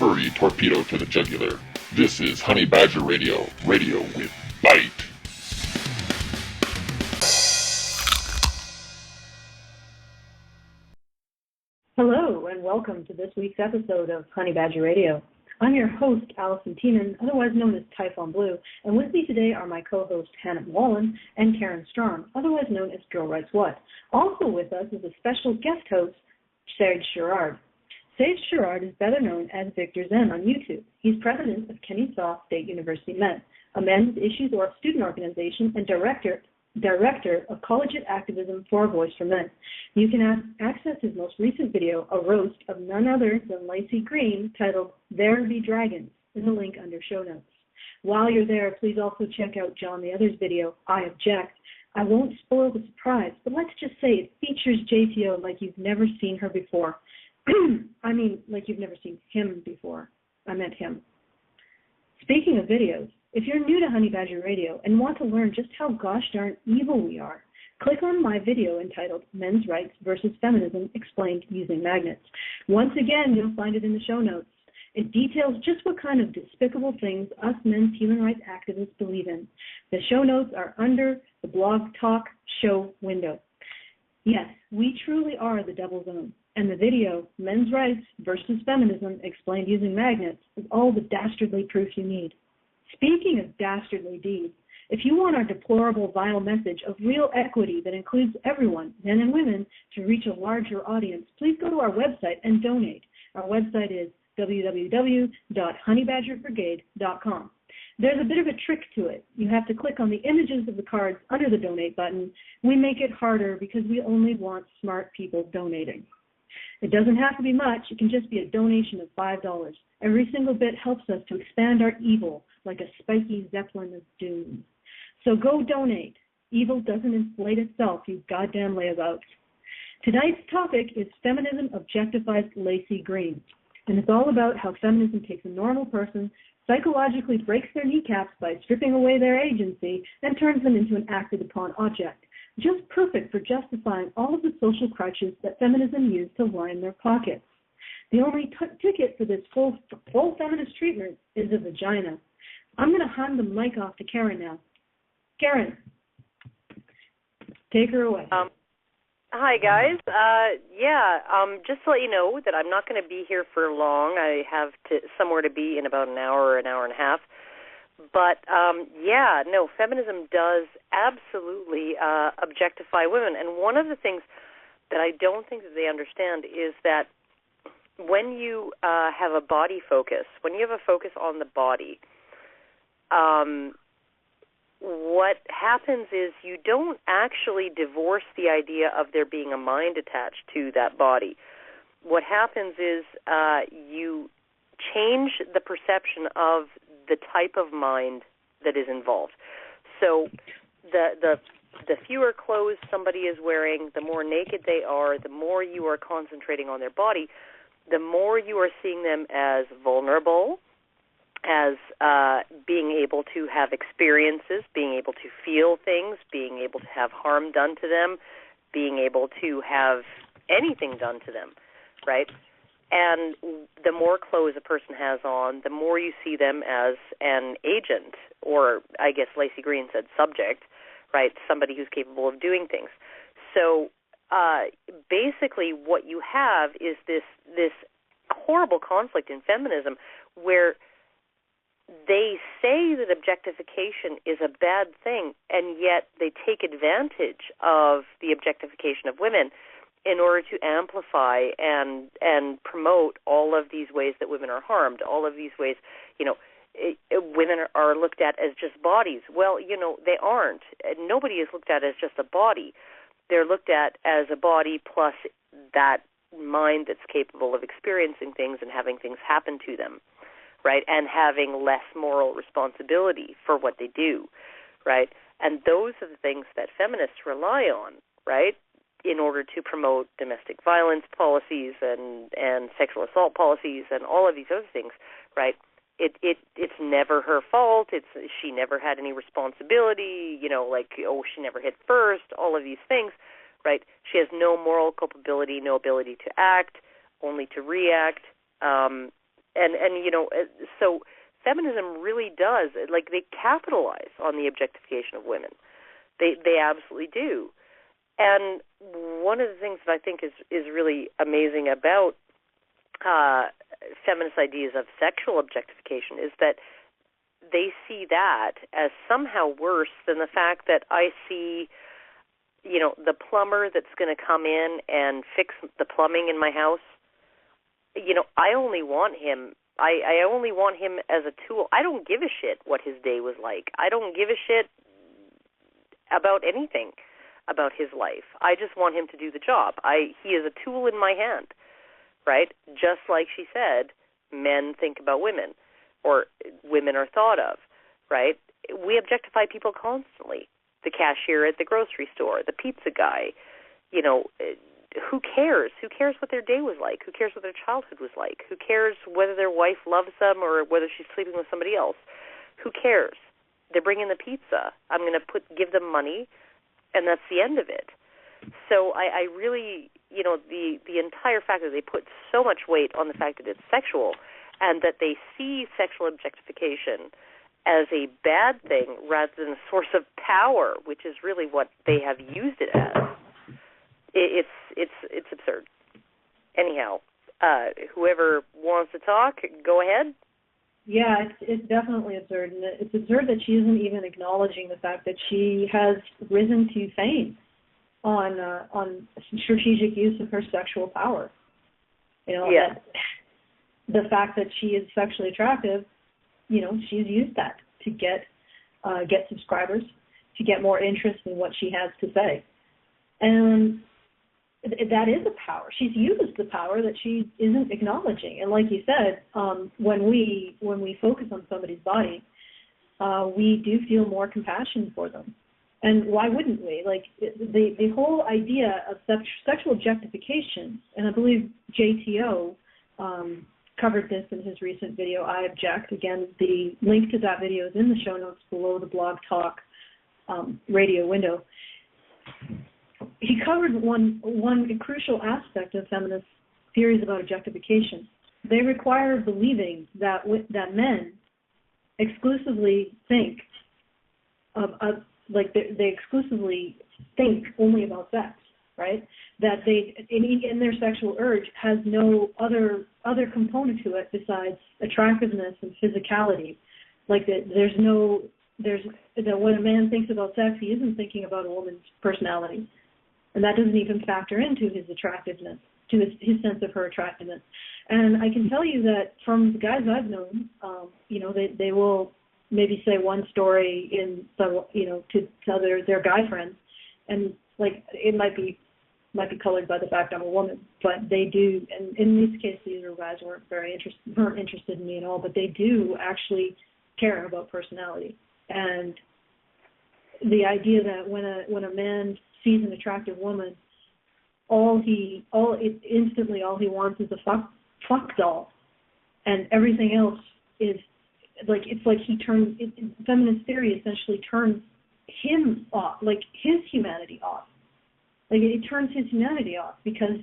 furry torpedo to the jugular. This is Honey Badger Radio, radio with bite. Hello, and welcome to this week's episode of Honey Badger Radio. I'm your host, Allison Tiemann, otherwise known as Typhon Blue, and with me today are my co-hosts Hannah Wallen and Karen Strom, otherwise known as Girl Writes What. Also with us is a special guest host, Sage Gerard. Sage Gerard is better known as Victor Zen on YouTube. He's president of Kennesaw State University Men, a men's issues or student organization, and director of College Activism for a Voice for Men. You can access his most recent video, a roast of none other than Laci Green, titled There Be Dragons, in the link under show notes. While you're there, please also check out John the Other's video, I Object. I won't spoil the surprise, but let's just say it features JTO like you've never seen her before. I mean, like you've never seen him before. I meant him. Speaking of videos, if you're new to Honey Badger Radio and want to learn just how gosh darn evil we are, click on my video entitled Men's Rights versus Feminism Explained Using Magnets. Once again, you'll find it in the show notes. It details just what kind of despicable things us men's human rights activists believe in. The show notes are under the Blog Talk show window. Yes, we truly are the double zone. And the video, Men's Rights versus Feminism Explained Using Magnets, is all the dastardly proof you need. Speaking of dastardly deeds, if you want our deplorable, vile message of real equity that includes everyone, men and women, to reach a larger audience, please go to our website and donate. Our website is www.honeybadgerbrigade.com. There's a bit of a trick to it. You have to click on the images of the cards under the donate button. We make it harder because we only want smart people donating. It doesn't have to be much. It can just be a donation of $5. Every single bit helps us to expand our evil like a spiky zeppelin of doom. So go donate. Evil doesn't inflate itself, you goddamn layabouts. Tonight's topic is Feminism Objectifies Laci Green. And it's all about how feminism takes a normal person, psychologically breaks their kneecaps by stripping away their agency, and turns them into an acted-upon object. Just perfect for justifying all of the social crutches that feminism used to line their pockets. The only ticket for this full feminist treatment is a vagina. I'm going to hand the mic off to Karen now. Karen, take her away. Hi, guys. Just to let you know that I'm not going to be here for long. I have somewhere to be in about an hour or an hour and a half. But, feminism does absolutely objectify women. And one of the things that I don't think that they understand is that when you have a body focus, when you have a focus on the body, what happens is you don't actually divorce the idea of there being a mind attached to that body. What happens is you change the perception of the type of mind that is involved. So the fewer clothes somebody is wearing, the more naked they are, the more you are concentrating on their body, the more you are seeing them as vulnerable, as being able to have experiences, being able to feel things, being able to have harm done to them, being able to have anything done to them, right? And the more clothes a person has on, the more you see them as an agent, or I guess Laci Green said subject, right? Somebody who's capable of doing things. So basically what you have is this horrible conflict in feminism where they say that objectification is a bad thing, and yet they take advantage of the objectification of women in order to amplify and promote all of these ways that women are harmed, all of these ways, women are looked at as just bodies. Well, they aren't. Nobody is looked at as just a body. They're looked at as a body plus that mind that's capable of experiencing things and having things happen to them, right, and having less moral responsibility for what they do, right? And those are the things that feminists rely on, right, in order to promote domestic violence policies and sexual assault policies and all of these other things, right? It's never her fault. She never had any responsibility, she never hit first, all of these things, right? She has no moral culpability, no ability to act, only to react. And so feminism really does, like, they capitalize on the objectification of women. They absolutely do. And one of the things that I think is really amazing about feminist ideas of sexual objectification is that they see that as somehow worse than the fact that I see, the plumber that's going to come in and fix the plumbing in my house. I only want him. I only want him as a tool. I don't give a shit what his day was like. I don't give a shit about anything about his life. I just want him to do the job. He is a tool in my hand, right? Just like she said, men think about women, or women are thought of, right? We objectify people constantly. The cashier at the grocery store, the pizza guy, who cares? Who cares what their day was like? Who cares what their childhood was like? Who cares whether their wife loves them or whether she's sleeping with somebody else? Who cares? They're bringing the pizza. I'm going to give them money, and that's the end of it. So I really, the entire fact that they put so much weight on the fact that it's sexual and that they see sexual objectification as a bad thing rather than a source of power, which is really what they have used it as. It's absurd. Anyhow, whoever wants to talk, go ahead. Yeah, it's definitely absurd, and it's absurd that she isn't even acknowledging the fact that she has risen to fame on strategic use of her sexual power. Yeah. The fact that she is sexually attractive, she's used that to get subscribers, to get more interest in what she has to say, and that is a power. She's used the power that she isn't acknowledging. And like you said, when we focus on somebody's body, we do feel more compassion for them. And why wouldn't we? Like the whole idea of sexual objectification, and I believe JTO covered this in his recent video, I Object. Again, the link to that video is in the show notes below the Blog Talk radio window. He covered one crucial aspect of feminist theories about objectification. They require believing that men exclusively think they exclusively think only about sex, right? That they in their sexual urge has no other component to it besides attractiveness and physicality. Like that that when a man thinks about sex, he isn't thinking about a woman's personality. And that doesn't even factor into his attractiveness, to his sense of her attractiveness. And I can tell you that from the guys I've known, they will maybe say one story to their guy friends, and like it might be colored by the fact I'm a woman, but they do. And in this case, these guys weren't interested in me at all, but they do actually care about personality. And the idea that when a man sees an attractive woman, all he wants is a fuck doll, and everything else is like feminist theory essentially turns him off, like his humanity off. Like it turns his humanity off because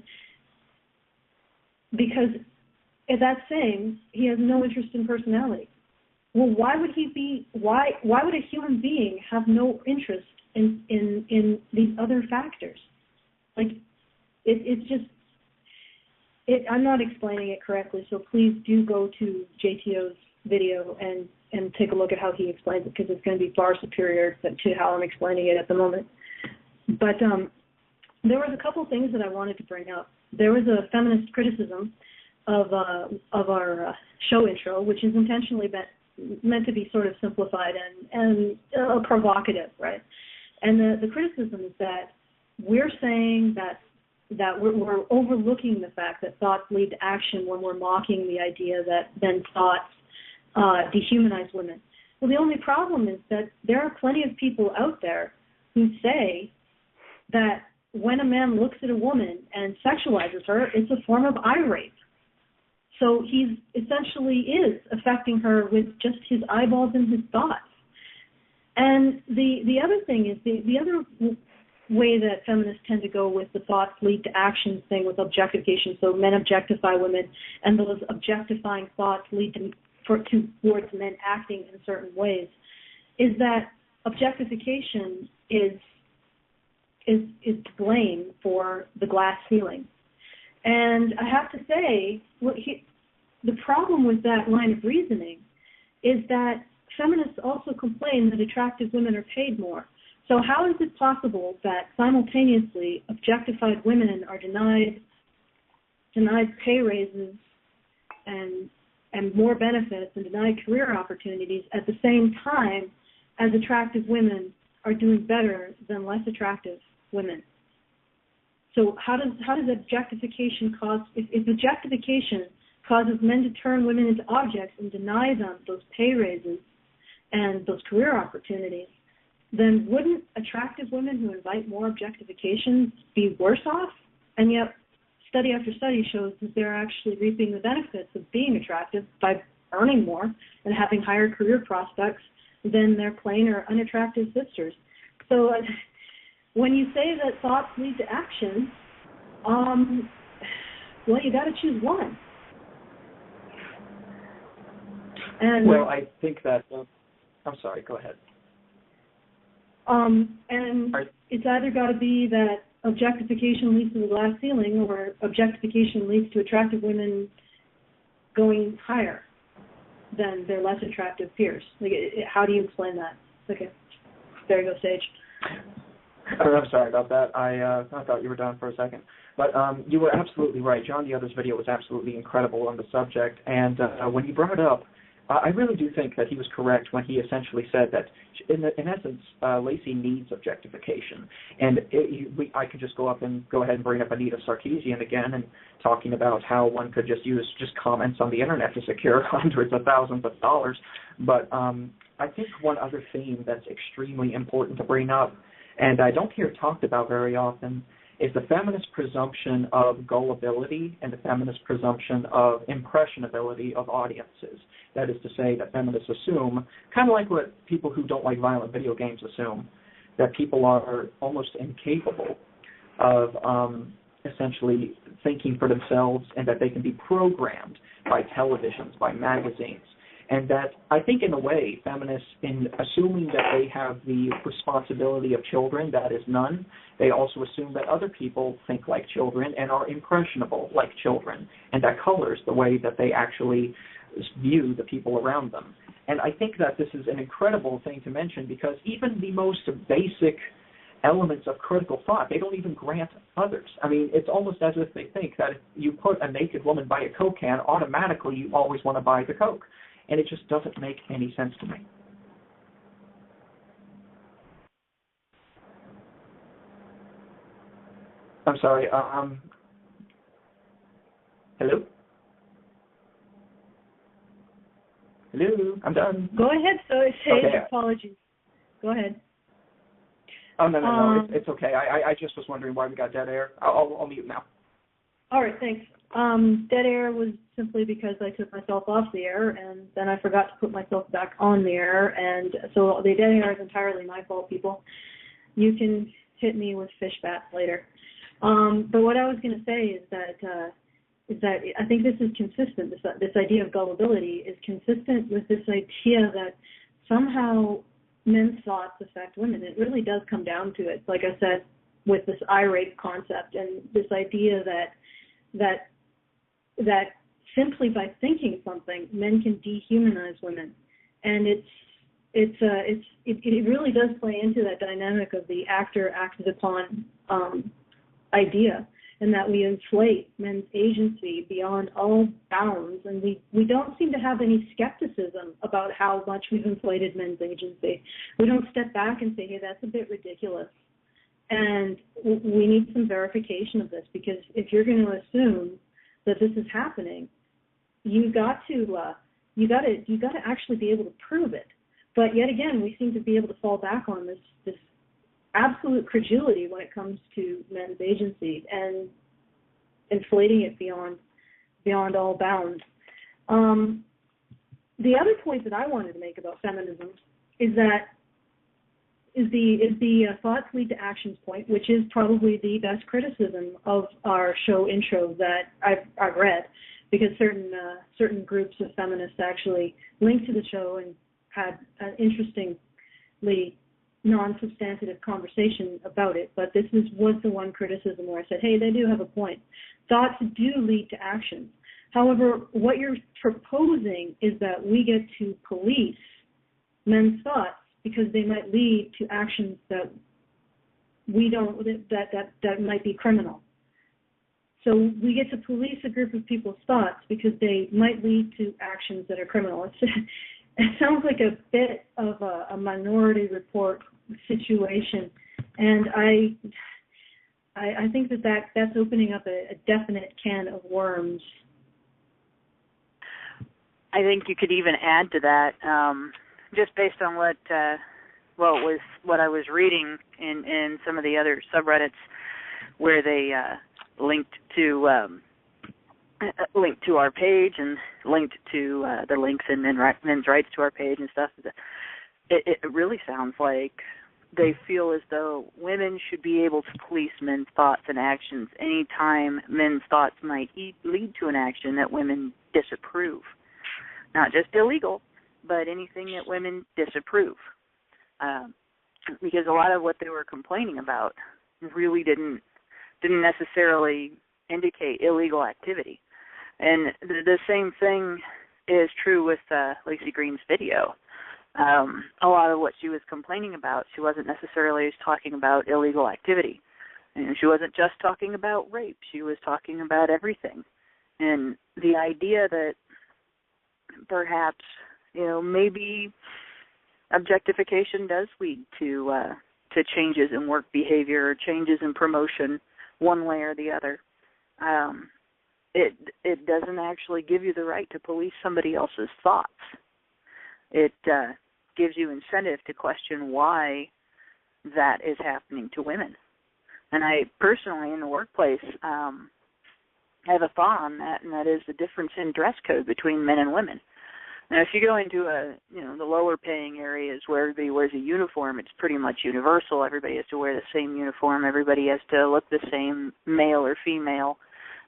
at that saying he has no interest in personality. Well, why would a human being have no interest in these other factors? Like it's just I'm not explaining it correctly, so please do go to JTO's video and take a look at how he explains it, because it's going to be far superior to how I'm explaining it at the moment. But there was a couple things that I wanted to bring up. There was a feminist criticism of our show intro, which is intentionally meant to be sort of simplified and provocative, right? And the criticism is that we're saying that we're overlooking the fact that thoughts lead to action when we're mocking the idea that then thoughts dehumanize women. Well, the only problem is that there are plenty of people out there who say that when a man looks at a woman and sexualizes her, it's a form of eye rape. So he's essentially is affecting her with just his eyeballs and his thoughts. And the other thing is the way that feminists tend to go with the thoughts lead to actions thing with objectification. So men objectify women, and those objectifying thoughts lead towards men acting in certain ways. Is that objectification is to blame for the glass ceiling? And I have to say, the problem with that line of reasoning is that feminists also complain that attractive women are paid more. So how is it possible that simultaneously objectified women are denied pay raises and more benefits and denied career opportunities at the same time as attractive women are doing better than less attractive women? So how does objectification cause, if objectification causes men to turn women into objects and deny them those pay raises and those career opportunities, then wouldn't attractive women who invite more objectification be worse off? And yet, study after study shows that they're actually reaping the benefits of being attractive by earning more and having higher career prospects than their plain or unattractive sisters. So when you say that thoughts lead to action, well, you got to choose one. And well, I think that. I'm sorry. Go ahead. And it's either got to be that objectification leads to the glass ceiling, or objectification leads to attractive women going higher than their less attractive peers. Like, how do you explain that? Okay, there you go, Sage. I'm sorry about that. I thought you were done for a second. But you were absolutely right. John the Other's video was absolutely incredible on the subject. And when he brought it up, I really do think that he was correct when he essentially said that, in essence, Laci needs objectification. And I could just go ahead and bring up Anita Sarkeesian again and talking about how one could just use comments on the internet to secure hundreds of thousands of dollars. But I think one other theme that's extremely important to bring up, and I don't hear talked about very often, is the feminist presumption of gullibility and the feminist presumption of impressionability of audiences. That is to say that feminists assume, kind of like what people who don't like violent video games assume, that people are almost incapable of essentially thinking for themselves, and that they can be programmed by televisions, by magazines. And that I think in a way, feminists, in assuming that they have the responsibility of children, that is none, they also assume that other people think like children and are impressionable like children, and that colors the way that they actually view the people around them. And I think that this is an incredible thing to mention, because even the most basic elements of critical thought, they don't even grant others. I mean, it's almost as if they think that if you put a naked woman by a Coke can, automatically you always want to buy the Coke. And it just doesn't make any sense to me. I'm sorry. Hello? Hello? I'm done. Go ahead, Sage. Okay. Apologies. Go ahead. Oh, no. It's okay. I just was wondering why we got dead air. I'll mute now. All right, thanks. Dead air was simply because I took myself off the air, and then I forgot to put myself back on the air, and so the dead air is entirely my fault, people. You can hit me with fish bats later. But what I was going to say is that I think this is consistent. This idea of gullibility is consistent with this idea that somehow men's thoughts affect women. It really does come down to it, like I said, with this irate concept and this idea that simply by thinking something, men can dehumanize women, and it really does play into that dynamic of the actor acted upon idea, and that we inflate men's agency beyond all bounds, and we don't seem to have any skepticism about how much we've inflated men's agency. We don't step back and say, hey, that's a bit ridiculous. And we need some verification of this, because if you're going to assume that this is happening, you got to actually be able to prove it. But yet again, we seem to be able to fall back on this absolute credulity when it comes to men's agency and inflating it beyond all bounds. The other point that I wanted to make about feminism is that is the thoughts lead to actions point, which is probably the best criticism of our show intro that I've read, because certain groups of feminists actually linked to the show and had an interestingly non-substantive conversation about it. But this was the one criticism where I said, hey, they do have a point. Thoughts do lead to actions. However, what you're proposing is that we get to police men's thoughts because they might lead to actions that that might be criminal. So we get to police a group of people's thoughts because they might lead to actions that are criminal. It sounds like a bit of a Minority Report situation, and I think that's opening up a definite can of worms. I think you could even add to that, just based on what I was reading in some of the other subreddits where they linked to our page and linked to the links in men's rights to our page and stuff. It really sounds like they feel as though women should be able to police men's thoughts and actions anytime men's thoughts might lead to an action that women disapprove. Not just illegal, but anything that women disapprove. Because a lot of what they were complaining about really didn't necessarily indicate illegal activity. And the same thing is true with Laci Green's video. A lot of what she was complaining about, she wasn't necessarily talking about illegal activity. And she wasn't just talking about rape. She was talking about everything. And the idea that perhaps, maybe objectification does lead to changes in work behavior or changes in promotion one way or the other. It doesn't actually give you the right to police somebody else's thoughts. It gives you incentive to question why that is happening to women. And I personally, in the workplace, have a thought on that, and that is the difference in dress code between men and women. Now, if you go into the lower paying areas where everybody wears a uniform, it's pretty much universal. Everybody has to wear the same uniform. Everybody has to look the same, male or female,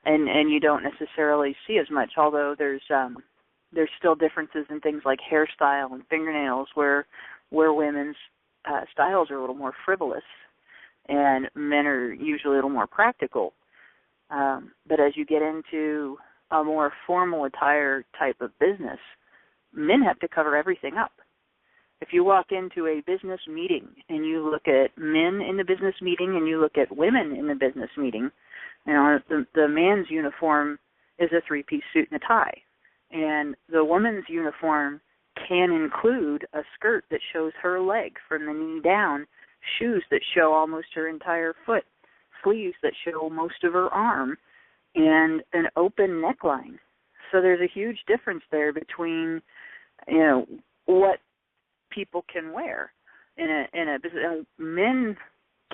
and you don't necessarily see as much. Although there's still differences in things like hairstyle and fingernails, where women's styles are a little more frivolous, and men are usually a little more practical. But as you get into a more formal attire type of business, men have to cover everything up. If you walk into a business meeting and you look at men in the business meeting and you look at women in the business meeting, the man's uniform is a three-piece suit and a tie. And the woman's uniform can include a skirt that shows her leg from the knee down, shoes that show almost her entire foot, sleeves that show most of her arm, and an open neckline. So there's a huge difference there between, what people can wear. Men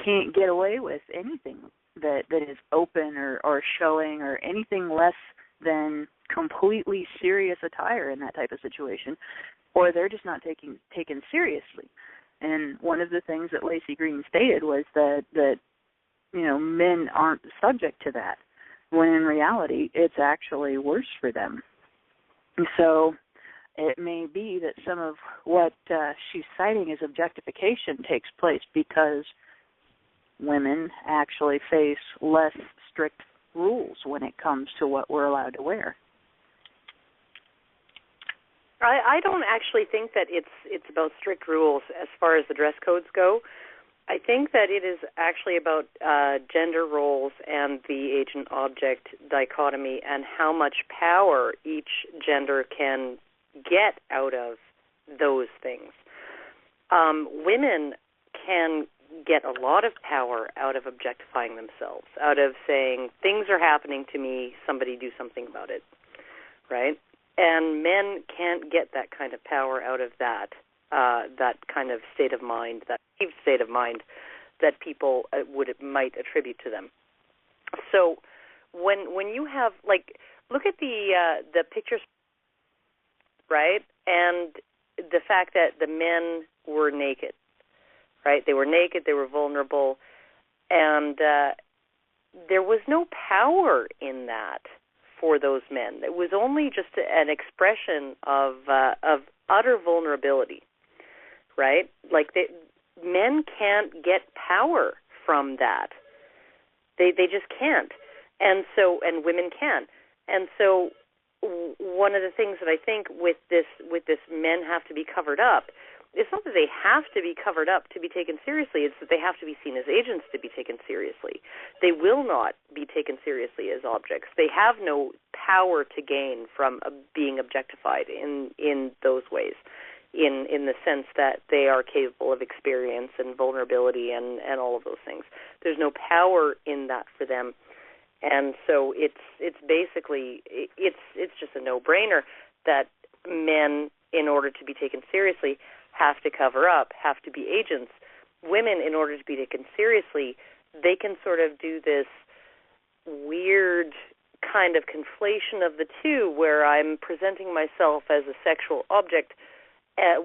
can't get away with anything that is open or showing or anything less than completely serious attire in that type of situation, or they're just not taken seriously. And one of the things that Laci Green stated was that men aren't subject to that, when in reality it's actually worse for them. So it may be that some of what she's citing as objectification takes place because women actually face less strict rules when it comes to what we're allowed to wear. I don't actually think that it's about strict rules as far as the dress codes go. I think that it is actually about gender roles and the agent-object dichotomy and how much power each gender can get out of those things. Women can get a lot of power out of objectifying themselves, out of saying, things are happening to me, somebody do something about it, right? And men can't get that kind of power out of that kind of state of mind, that state of mind that people might attribute to them. So when you have, look at the pictures, right, and the fact that the men were naked, right? They were naked, they were vulnerable, and there was no power in that for those men. It was only just an expression of utter vulnerability, right? Like men can't get power from that. They just can't, and women can, and so one of the things that I think with this men have to be covered up. It's not that they have to be covered up to be taken seriously. It's that they have to be seen as agents to be taken seriously. They will not be taken seriously as objects. They have no power to gain from being objectified in those ways, in the sense that they are capable of experience and vulnerability and all of those things. There's no power in that for them. And so it's basically it's just a no-brainer that men, in order to be taken seriously, have to cover up, have to be agents. Women, in order to be taken seriously, they can sort of do this weird kind of conflation of the two, where I'm presenting myself as a sexual object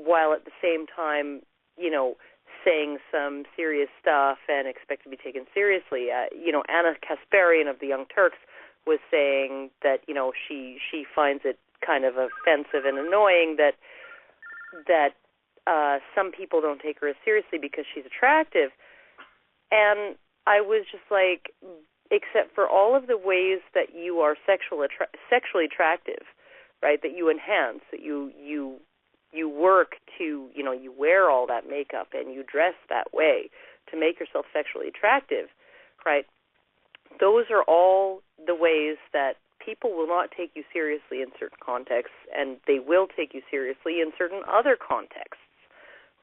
while at the same time, saying some serious stuff and expect to be taken seriously. Anna Kasparian of the Young Turks was saying that, she finds it kind of offensive and annoying that some people don't take her as seriously because she's attractive. And I was just like, except for all of the ways that you are sexually attractive, right, that you enhance, that you work to, you wear all that makeup and you dress that way to make yourself sexually attractive, right? Those are all the ways that people will not take you seriously in certain contexts, and they will take you seriously in certain other contexts,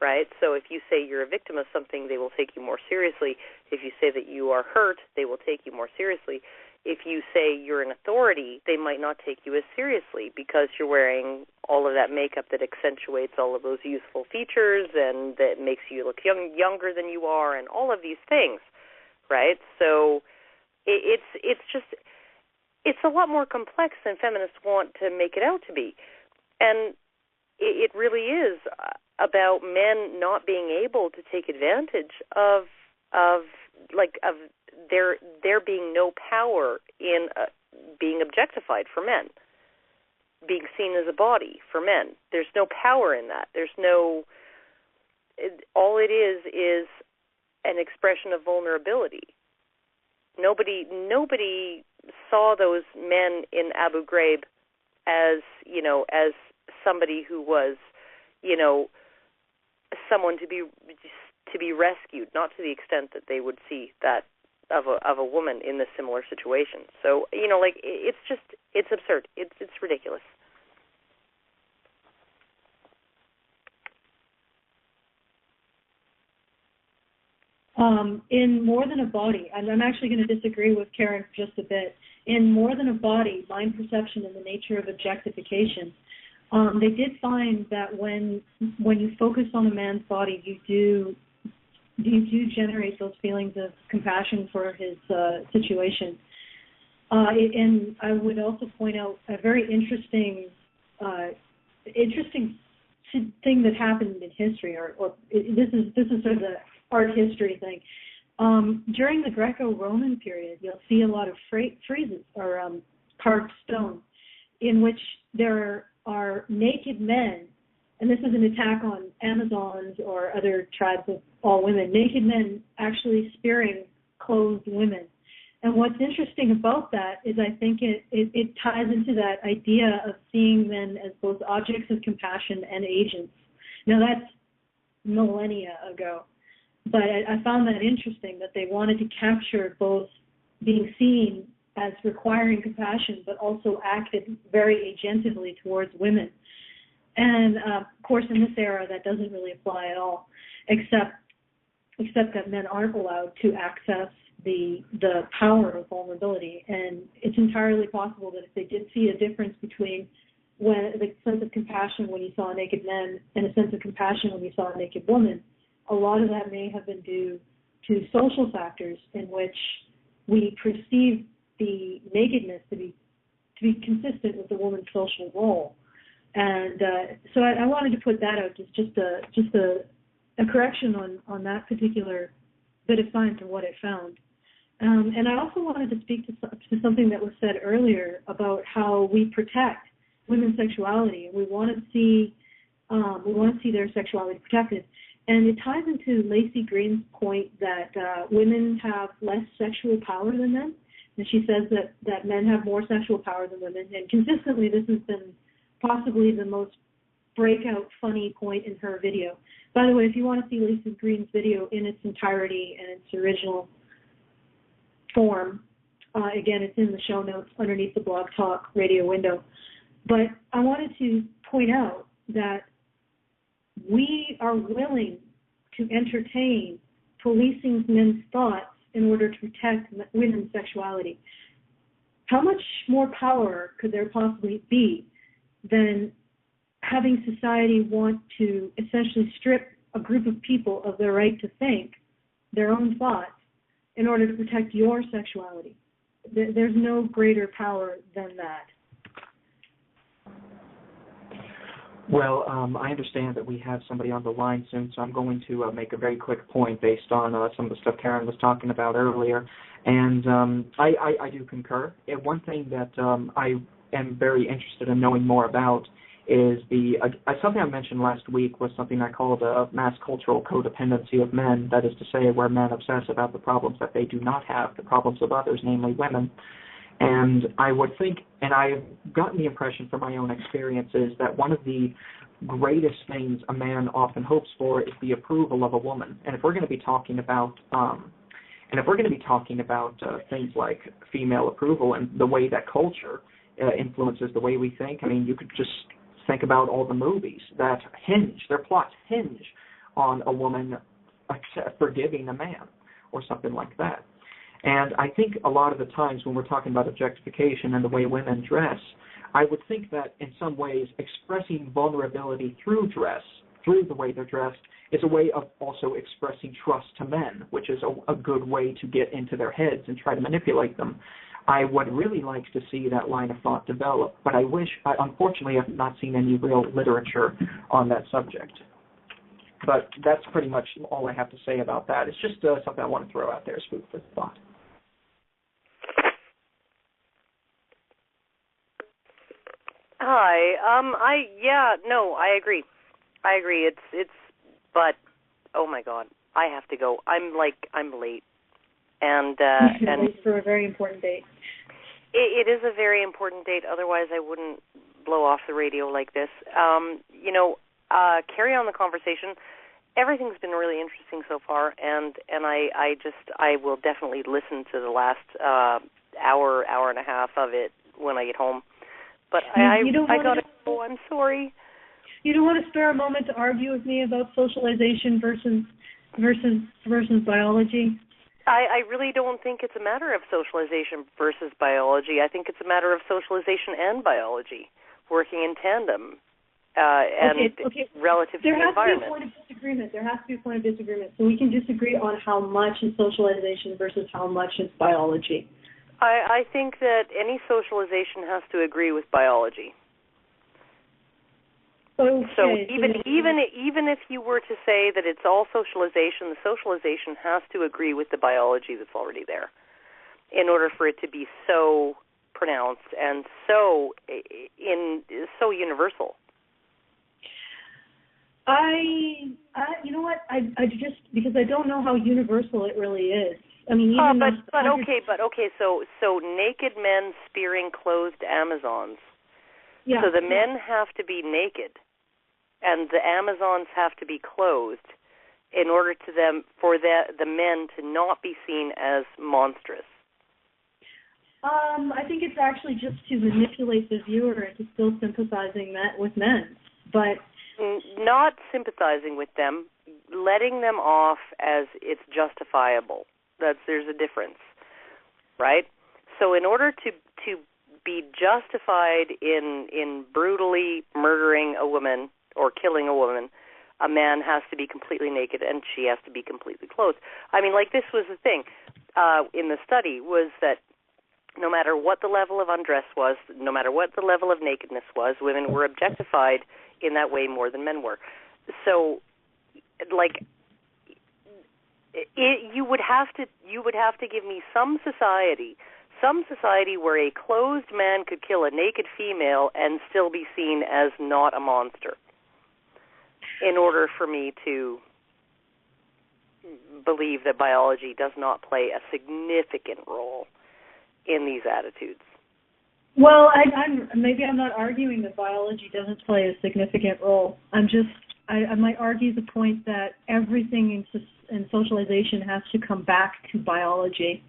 right? So if you say you're a victim of something, they will take you more seriously. If you say that you are hurt, they will take you more seriously. If you say you're an authority, they might not take you as seriously because you're wearing all of that makeup that accentuates all of those youthful features and that makes you look younger than you are and all of these things, right? So it's a lot more complex than feminists want to make it out to be. And it really is about men not being able to take advantage of there being no power in being objectified for men, being seen as a body for men. There's no power in that. All it is an expression of vulnerability. Nobody saw those men in Abu Ghraib as somebody who was, someone to be rescued, not to the extent that they would see that of a woman in this similar situation. So, it's absurd. It's ridiculous. In More Than a Body, and I'm actually going to disagree with Karen just a bit. In More Than a Body, Mind Perception and the Nature of Objectification, they did find that when you focus on a man's body, you do generate those feelings of compassion for his situation. And I would also point out a very interesting thing that happened in history, or this is sort of the art history thing. During the Greco-Roman period, you'll see a lot of friezes or carved stone in which there are naked men, and this is an attack on Amazons or other tribes of all women, naked men actually spearing clothed women. And what's interesting about that is I think it ties into that idea of seeing men as both objects of compassion and agents. Now that's millennia ago, but I found that interesting that they wanted to capture both being seen as requiring compassion, but also acted very agentively towards women. And of course, in this era, that doesn't really apply at all, except that men aren't allowed to access the power of vulnerability. And it's entirely possible that if they did see a difference between the sense of compassion when you saw a naked man and a sense of compassion when you saw a naked woman, a lot of that may have been due to social factors in which we perceive the nakedness to be consistent with the woman's social role. And so I wanted to put that out as just a correction on that particular bit of science or what it found. And I also wanted to speak to something that was said earlier about how we protect women's sexuality, and we want to see their sexuality protected. And it ties into Laci Green's point that women have less sexual power than men. And she says that men have more sexual power than women. And consistently, this has been possibly the most breakout funny point in her video. By the way, if you want to see Laci Green's video in its entirety and its original form, again, it's in the show notes underneath the Blog Talk radio window. But I wanted to point out that we are willing to entertain policing men's thoughts in order to protect women's sexuality. How much more power could there possibly be than having society want to essentially strip a group of people of their right to think their own thoughts in order to protect your sexuality? There's no greater power than that. Well, I understand that we have somebody on the line soon, so I'm going to make a very quick point based on some of the stuff Karen was talking about earlier. And I do concur. One thing that I am very interested in knowing more about is something I mentioned last week was something I called a mass cultural codependency of men, that is to say where men obsess about the problems that they do not have, the problems of others, namely women. And I would think, and I've gotten the impression from my own experiences, that one of the greatest things a man often hopes for is the approval of a woman. And if we're going to be talking about, things like female approval and the way that culture influences the way we think, I mean, you could just think about all the movies that their plots hinge on a woman forgiving a man or something like that. And I think a lot of the times when we're talking about objectification and the way women dress, I would think that in some ways expressing vulnerability through dress, through the way they're dressed, is a way of also expressing trust to men, which is a good way to get into their heads and try to manipulate them. I would really like to see that line of thought develop, but unfortunately, I've not seen any real literature on that subject. But that's pretty much all I have to say about that. It's just something I want to throw out there as food for thought. Hi. I agree. But oh my God, I have to go. I'm late, and for a very important date. It is a very important date. Otherwise, I wouldn't blow off the radio like this. Carry on the conversation. Everything's been really interesting so far, and I will definitely listen to the last hour and a half of it when I get home. But I gotta go. I'm sorry. You don't want to spare a moment to argue with me about socialization versus biology? I really don't think it's a matter of socialization versus biology. I think it's a matter of socialization and biology working in tandem relative to the environment. There has to be a point of disagreement. So we can disagree on how much is socialization versus how much is biology. I think that any socialization has to agree with biology. Okay, so even if you were to say that it's all socialization, the socialization has to agree with the biology that's already there in order for it to be so pronounced and so universal. You know what? I just, because I don't know how universal it really is. I mean, So naked men spearing clothed Amazons. Yeah. So the men have to be naked, and the Amazons have to be clothed in order for the men to not be seen as monstrous. I think it's actually just to manipulate the viewer into still sympathizing with men, but not sympathizing with them, letting them off as it's justifiable. There's a difference, right? So in order to be justified in brutally murdering a woman or killing a woman, a man has to be completely naked and she has to be completely clothed. I mean, like, this was the thing in the study, was that no matter what the level of undress was, no matter what the level of nakedness was, women were objectified in that way more than men were. So like, you would have to give me some society where a clothed man could kill a naked female and still be seen as not a monster, in order for me to believe that biology does not play a significant role in these attitudes. Well, maybe I'm not arguing that biology doesn't play a significant role. I might argue the point that everything in socialization has to come back to biology.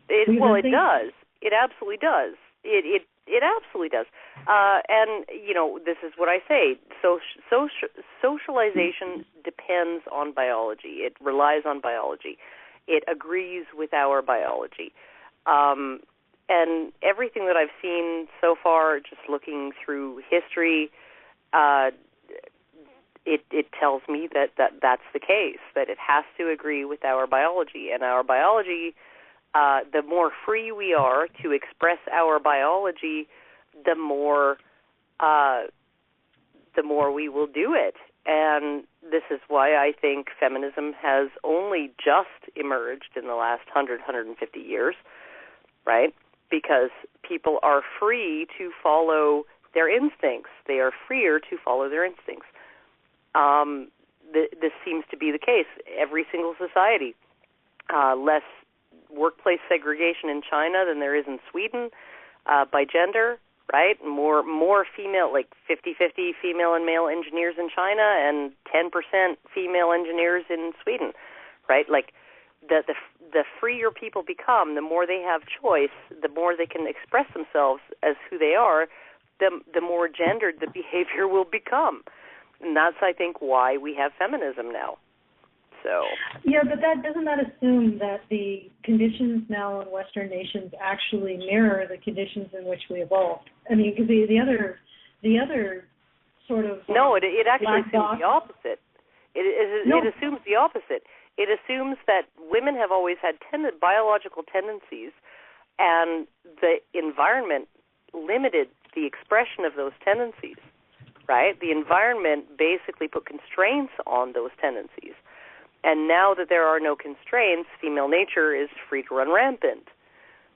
It does. It absolutely does. It absolutely does. And, this is what I say. Socialization depends on biology. It relies on biology. It agrees with our biology. And everything that I've seen so far, just looking through history, it tells me that that's the case, that it has to agree with our biology. And our biology, the more free we are to express our biology, the more we will do it. And this is why I think feminism has only just emerged in the last 150 years, right? Because people are free to follow their instincts. They are freer to follow their instincts. This seems to be the case. Every single society, less workplace segregation in China than there is in Sweden by gender, right? More female, like 50-50 female and male engineers in China and 10% female engineers in Sweden, right? Like the freer people become, the more they have choice, the more they can express themselves as who they are, the more gendered the behavior will become. And that's, I think, why we have feminism now. So. Yeah, but doesn't that assume that the conditions now in Western nations actually mirror the conditions in which we evolved? I mean, because the other sort of no, it actually assumes the opposite. It assumes the opposite. It assumes that women have always had biological tendencies, and the environment limited the expression of those tendencies. Right? The environment basically put constraints on those tendencies. And now that there are no constraints, female nature is free to run rampant.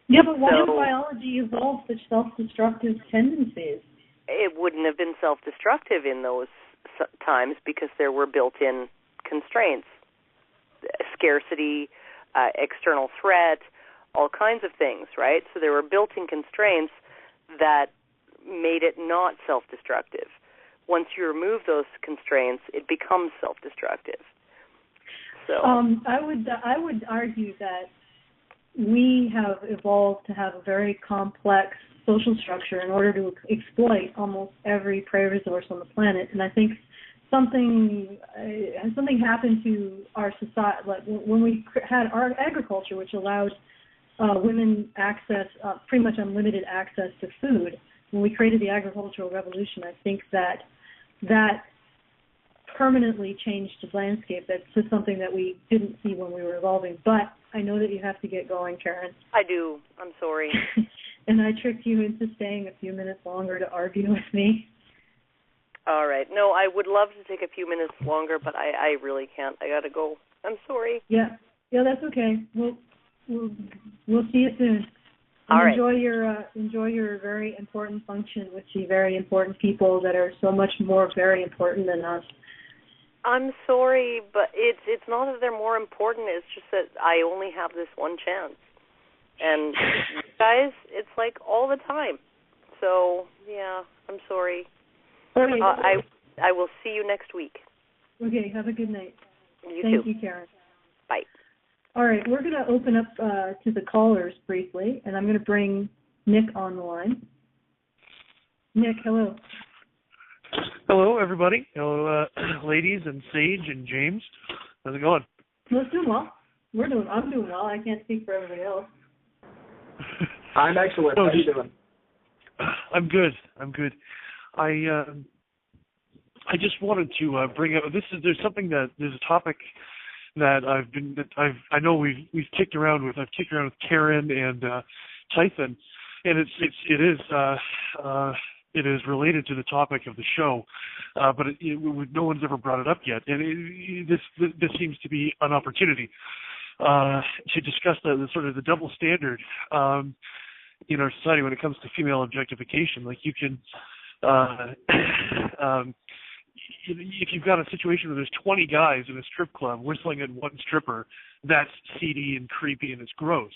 Yeah, but why did biology evolve such self-destructive tendencies? It wouldn't have been self-destructive in those times because there were built-in constraints. Scarcity, external threat, all kinds of things, right? So there were built-in constraints that made it not self-destructive. Once you remove those constraints, it becomes self-destructive. So I would argue that we have evolved to have a very complex social structure in order to exploit almost every prey resource on the planet. And I think something happened to our society, like when we had our agriculture, which allowed women access, pretty much unlimited access to food. When we created the agricultural revolution, I think that permanently changed the landscape. That's just something that we didn't see when we were evolving. But I know that you have to get going, Karen. I do. I'm sorry. And I tricked you into staying a few minutes longer to argue with me. All right. No, I would love to take a few minutes longer, but I really can't. I got to go. I'm sorry. Yeah, that's okay. We'll see you soon. All right. Enjoy your very important function with the very important people that are so much more very important than us. I'm sorry, but it's not that they're more important. It's just that I only have this one chance. And guys, it's like all the time. So, yeah, I'm sorry. Okay. I will see you next week. Okay, have a good night. You Thank too. you, Karen. Bye. All right, we're going to open up to the callers briefly, and I'm going to bring Nick on the line. Nick, hello. Hello, everybody. Hello, ladies and Sage and James. How's it going? Well, it's doing well. I'm doing well. I can't speak for everybody else. I'm excellent. How are you doing? I'm good. I just wanted to bring up there's a topic that I know we've kicked around with. I've kicked around with Karen and Typhon, and it is it is related to the topic of the show, but no one's ever brought it up yet, and this seems to be an opportunity to discuss the sort of the double standard in our society when it comes to female objectification. Like, you can, if you've got a situation where there's 20 guys in a strip club whistling at one stripper, that's seedy and creepy and it's gross.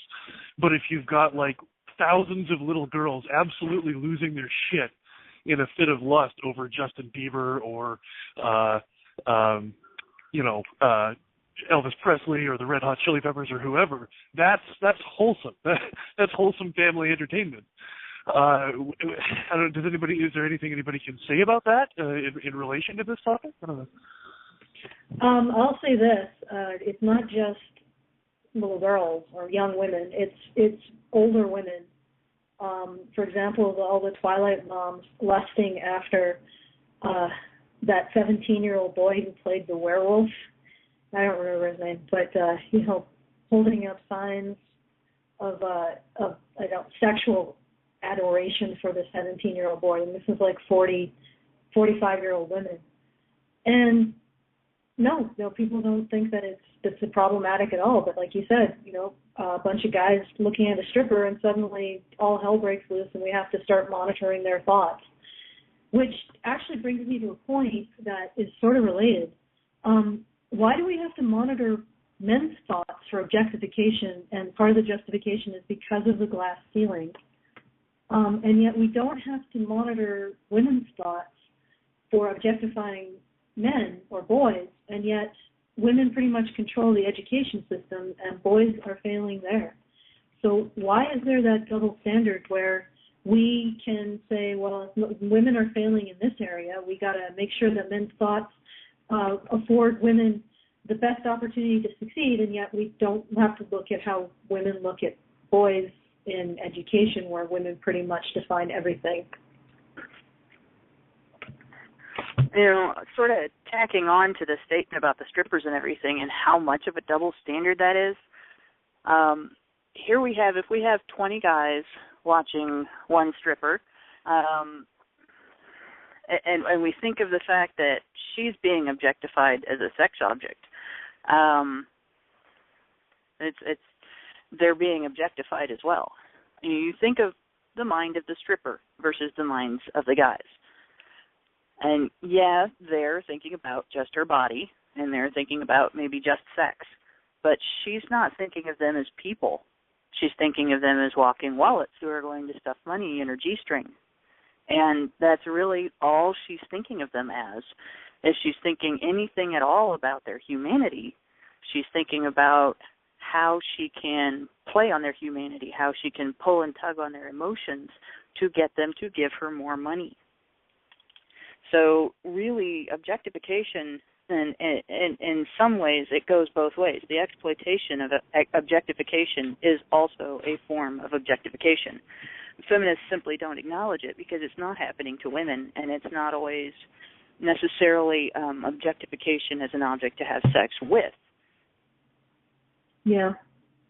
But if you've got like thousands of little girls absolutely losing their shit in a fit of lust over Justin Bieber or, Elvis Presley or the Red Hot Chili Peppers or whoever, that's wholesome. That's wholesome family entertainment. I don't know, is there anything anybody can say about that in relation to this topic? I don't know. I'll say this: it's not just little girls or young women; it's older women. For example, all the Twilight moms lusting after that 17-year-old boy who played the werewolf. I don't remember his name, but holding up signs of sexual adoration for the 17-year-old boy, and this is like 45-year-old women. And no, people don't think that it's problematic at all. But like you said, a bunch of guys looking at a stripper, and suddenly all hell breaks loose, and we have to start monitoring their thoughts. Which actually brings me to a point that is sort of related. Why do we have to monitor men's thoughts for objectification? And part of the justification is because of the glass ceiling. And yet we don't have to monitor women's thoughts for objectifying men or boys, and yet women pretty much control the education system and boys are failing there. So why is there that double standard where we can say, well, if women are failing in this area, we got to make sure that men's thoughts afford women the best opportunity to succeed, and yet we don't have to look at how women look at boys in education, where women pretty much define everything. Sort of tacking on to the statement about the strippers and everything and how much of a double standard that is, here we have, if we have 20 guys watching one stripper, and we think of the fact that she's being objectified as a sex object, they're being objectified as well. You think of the mind of the stripper versus the minds of the guys. And yeah, they're thinking about just her body, and they're thinking about maybe just sex. But she's not thinking of them as people. She's thinking of them as walking wallets who are going to stuff money in her G-string. And that's really all she's thinking of them as. If she's thinking anything at all about their humanity, she's thinking about how she can play on their humanity, how she can pull and tug on their emotions to get them to give her more money. So really, objectification, and in some ways, it goes both ways. The exploitation of objectification is also a form of objectification. Feminists simply don't acknowledge it because it's not happening to women, and it's not always necessarily objectification as an object to have sex with. Yeah,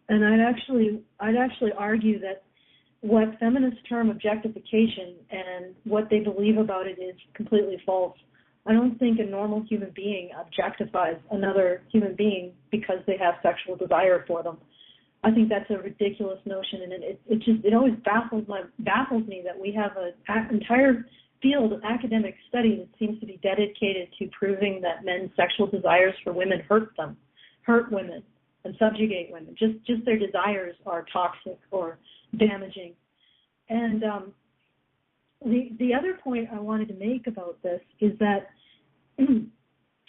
and I'd actually argue that what feminists term objectification and what they believe about it is completely false. I don't think a normal human being objectifies another human being because they have sexual desire for them. I think that's a ridiculous notion, and it always baffles me that we have an entire field of academic study that seems to be dedicated to proving that men's sexual desires for women hurt women and subjugate women. Just their desires are toxic or damaging. And the other point I wanted to make about this is that in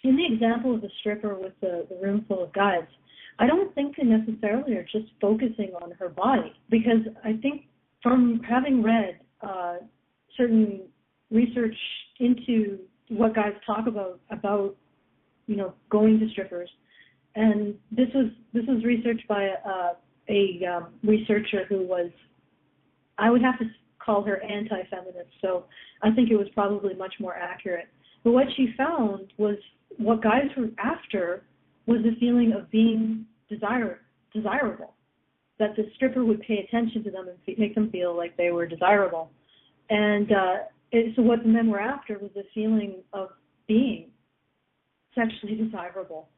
the example of the stripper with the room full of guys, I don't think they necessarily are just focusing on her body, because I think from having read certain research into what guys talk about going to strippers, and this was researched by a researcher who was, I would have to call her anti-feminist, so I think it was probably much more accurate. But what she found was what guys were after was the feeling of being desirable, that the stripper would pay attention to them and make them feel like they were desirable. And So what the men were after was the feeling of being sexually desirable.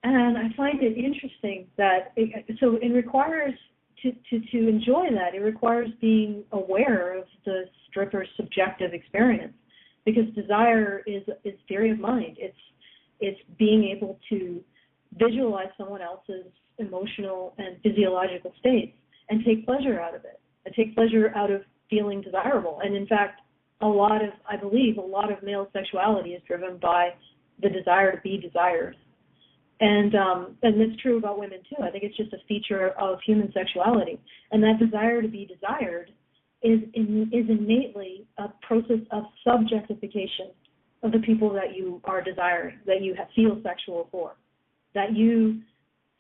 And I find it interesting that it requires to enjoy that. It requires being aware of the stripper's subjective experience, because desire is theory of mind. It's being able to visualize someone else's emotional and physiological states and take pleasure out of it, and take pleasure out of feeling desirable. And in fact, I believe a lot of male sexuality is driven by the desire to be desired. And it's true about women too. I think it's just a feature of human sexuality. And that desire to be desired is innately a process of subjectification of the people that you are desiring, that you feel sexual for, that you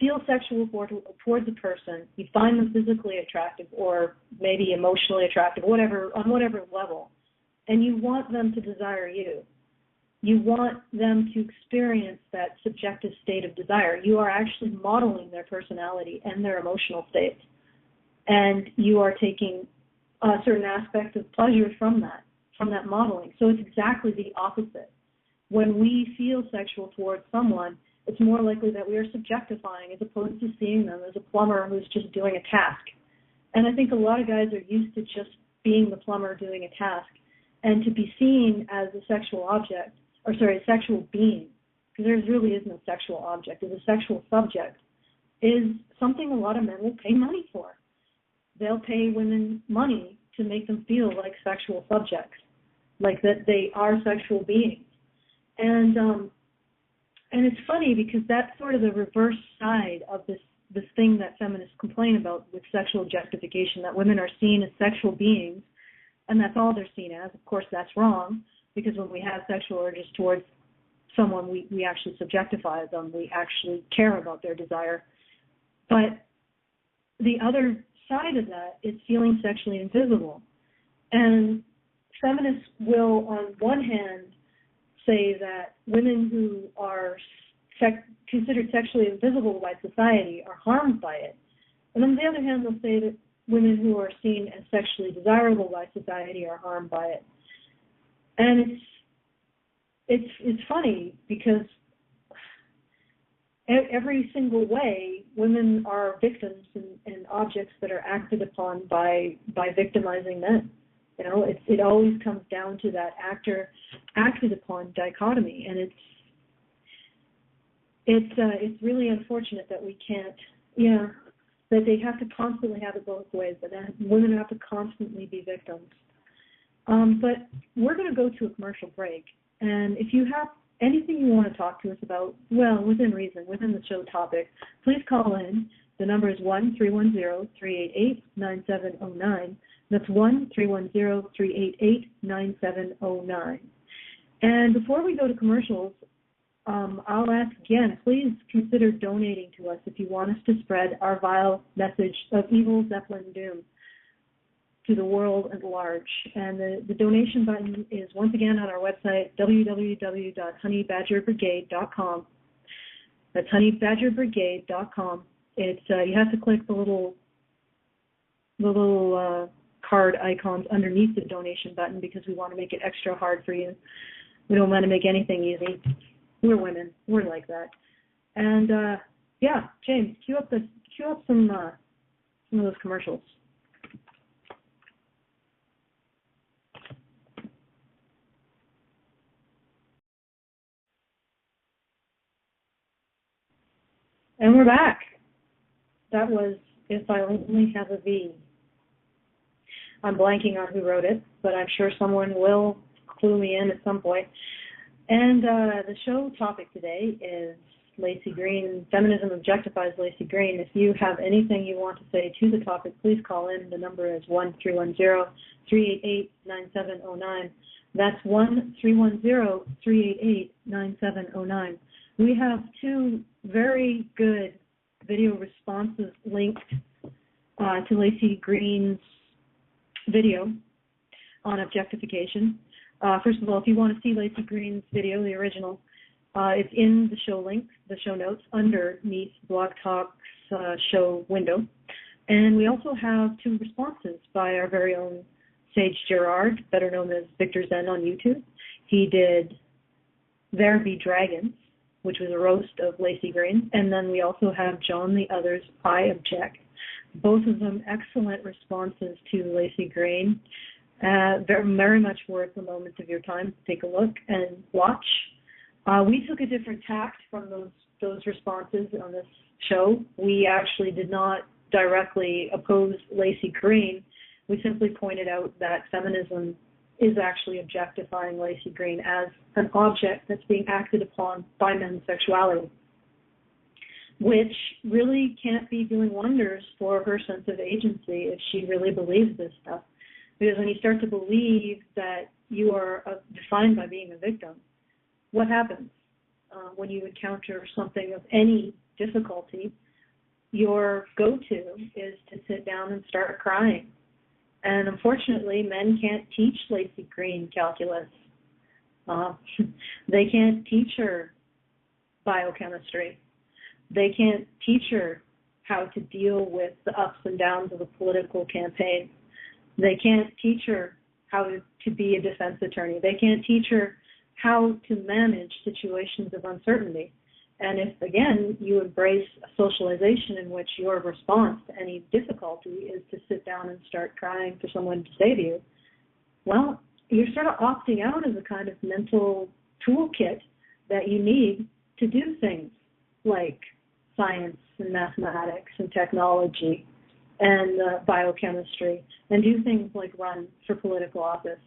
feel sexual towards a person, you find them physically attractive or maybe emotionally attractive, on whatever level, and you want them to desire you. You want them to experience that subjective state of desire. You are actually modeling their personality and their emotional state. And you are taking a certain aspect of pleasure from that modeling. So it's exactly the opposite. When we feel sexual towards someone, it's more likely that we are subjectifying as opposed to seeing them as a plumber who's just doing a task. And I think a lot of guys are used to just being the plumber doing a task, and to be seen as a sexual object, a sexual being, because there really is no sexual object, as a sexual subject, is something a lot of men will pay money for. They'll pay women money to make them feel like sexual subjects, like that they are sexual beings. And it's funny because that's sort of the reverse side of this thing that feminists complain about with sexual objectification, that women are seen as sexual beings, and that's all they're seen as. Of course, that's wrong, because when we have sexual urges towards someone, we actually subjectify them. We actually care about their desire. But the other side of that is feeling sexually invisible. And feminists will, on one hand, say that women who are considered sexually invisible by society are harmed by it. And on the other hand, they'll say that women who are seen as sexually desirable by society are harmed by it. And it's funny because every single way, women are victims and objects that are acted upon by victimizing men. You know, it always comes down to that acted upon dichotomy, and it's really unfortunate that we can't, that they have to constantly have it both ways, that women have to constantly be victims. But we're going to go to a commercial break, and if you have anything you want to talk to us about, well, within reason, within the show topic, please call in. The number is 1-310-388-9709. That's 1-310-388-9709. And before we go to commercials, I'll ask again, please consider donating to us if you want us to spread our vile message of evil Zeppelin doom to the world at large. And the donation button is once again on our website, www.honeybadgerbrigade.com. That's honeybadgerbrigade.com. It's you have to click the little card icons underneath the donation button because we want to make it extra hard for you. We don't want to make anything easy. We're women. We're like that. And James, cue up some of those commercials. And we're back. That was If I Only Have a V. I'm blanking on who wrote it, but I'm sure someone will clue me in at some point. And the show topic today is Laci Green. Feminism Objectifies Laci Green. If you have anything you want to say to the topic, please call in. The number is 1-310-388-9709. That's 1-310-388-9709. We have two very good video responses linked to Laci Green's video on objectification. First of all, if you want to see Laci Green's video, the original, it's in the show link, the show notes, underneath Blog Talk's show window. And we also have two responses by our very own Sage Gerard, better known as Victor Zen on YouTube. He did There Be Dragons, which was a roast of Laci Green. And then we also have John the Other's I Object. Both of them excellent responses to Laci Green. Very much worth a moment of your time to take a look and watch. We took a different tact from those responses on this show. We actually did not directly oppose Laci Green. We simply pointed out that feminism is actually objectifying Laci Green as an object that's being acted upon by men's sexuality, which really can't be doing wonders for her sense of agency if she really believes this stuff. Because when you start to believe that you are defined by being a victim, what happens? When you encounter something of any difficulty, your go-to is to sit down and start crying. And unfortunately, men can't teach Laci Green calculus. They can't teach her biochemistry. They can't teach her how to deal with the ups and downs of a political campaign. They can't teach her how to be a defense attorney. They can't teach her how to manage situations of uncertainty. And if, again, you embrace a socialization in which your response to any difficulty is to sit down and start crying for someone to save you, well, you're sort of opting out of the kind of mental toolkit that you need to do things like science and mathematics and technology and biochemistry, and do things like run for political office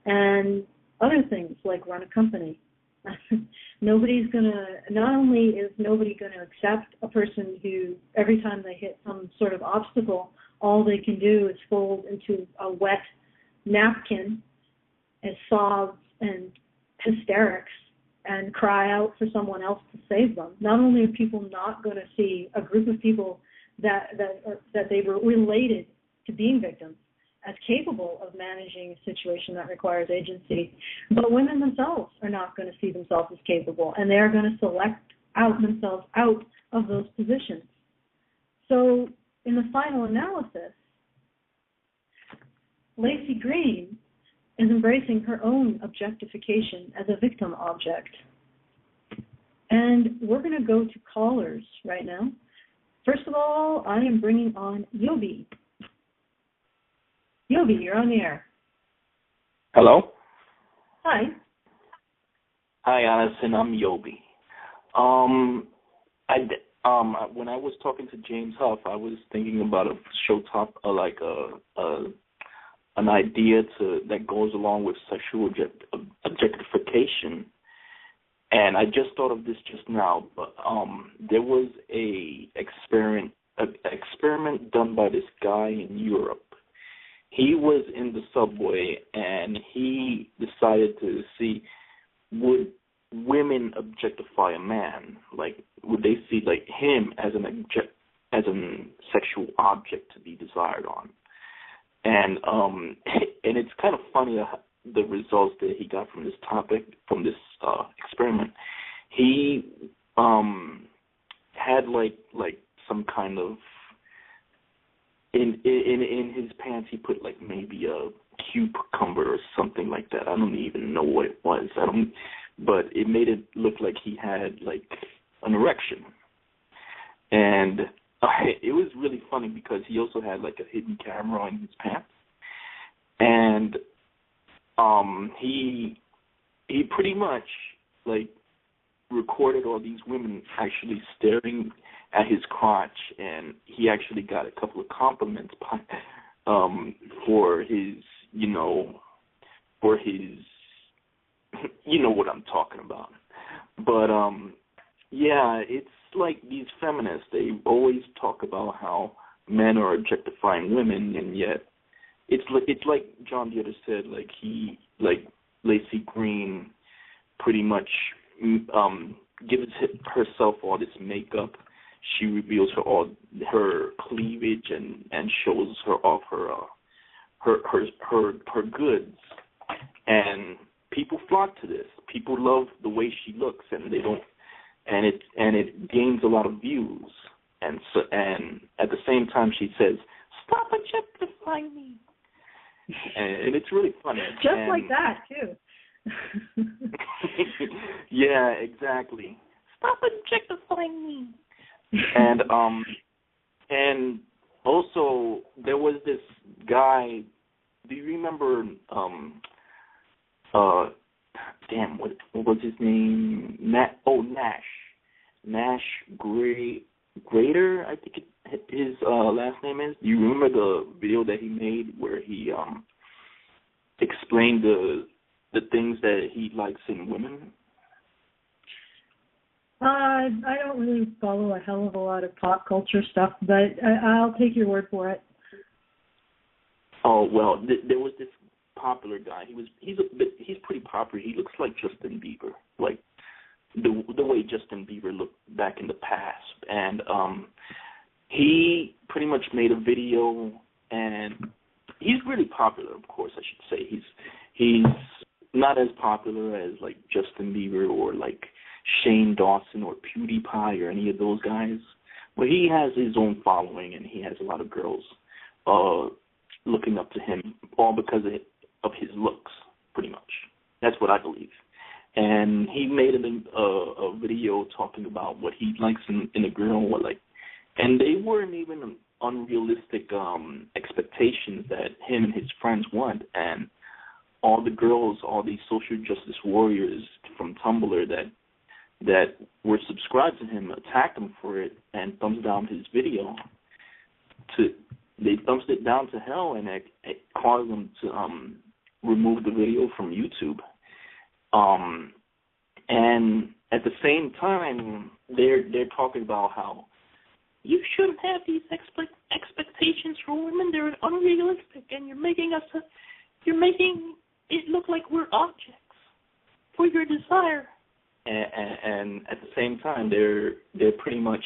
and other things like run a company. Not only is nobody going to accept a person who every time they hit some sort of obstacle, all they can do is fold into a wet napkin and sobs and hysterics and cry out for someone else to save them. Not only are people not going to see a group of people that they were related to being victims as capable of managing a situation that requires agency, but women themselves are not going to see themselves as capable, and they are going to select themselves out of those positions. So in the final analysis, Laci Green is embracing her own objectification as a victim object. And we're going to go to callers right now. First of all, I am bringing on Yobi. Yobi, you're on the air. Hello? Hi. Hi, Alison. I'm Yobi. When I was talking to James Huff, I was thinking about a show top, an idea that goes along with sexual objectification. And I just thought of this just now, but there was a experiment done by this guy in Europe. He was in the subway, and he decided to see, would women objectify a man? Like, would they see like him as a sexual object to be desired on? And it's kind of funny the results that he got from this topic, from this experiment. He had like some kind of in his pants, he put like maybe a cucumber or something like that. I don't even know what it was. But it made it look like he had like an erection. And it was really funny because he also had like a hidden camera in his pants. And he pretty much like recorded all these women actually staring at his crotch, and he actually got a couple of compliments for his, you know what I'm talking about. But yeah, it's like these feminists, they always talk about how men are objectifying women, and yet it's like John the Other said, like Laci Green pretty much gives herself all this makeup. She reveals her cleavage and shows her off her goods, and people flock to this. People love the way she looks, and it gains a lot of views. And at the same time, she says, "Stop objectifying me." and it's really funny. Just like that, too. Yeah, exactly. Stop objectifying me. And also there was this guy. Do you remember? What was his name? Nash Grader, I think his last name is. Do you remember the video that he made where he explained the things that he likes in women? I don't really follow a hell of a lot of pop culture stuff, but I'll take your word for it. Oh well, there was this popular guy. He's pretty popular. He looks like Justin Bieber, like the way Justin Bieber looked back in the past. And he pretty much made a video, and he's really popular. Of course, I should say he's not as popular as like Justin Bieber or like Shane Dawson or PewDiePie or any of those guys, but he has his own following, and he has a lot of girls looking up to him, all because of his looks, pretty much. That's what I believe. And he made a video talking about what he likes in a girl, and they weren't even unrealistic expectations that him and his friends want. And all the girls, all these social justice warriors from Tumblr that were subscribed to him attacked him for it and thumbs down his video. They thumbs it down to hell, and it caused them to remove the video from YouTube. And at the same time, they're talking about how you shouldn't have these expectations for women. They're unrealistic, and you're making it look like we're objects for your desire. And at the same time, they're pretty much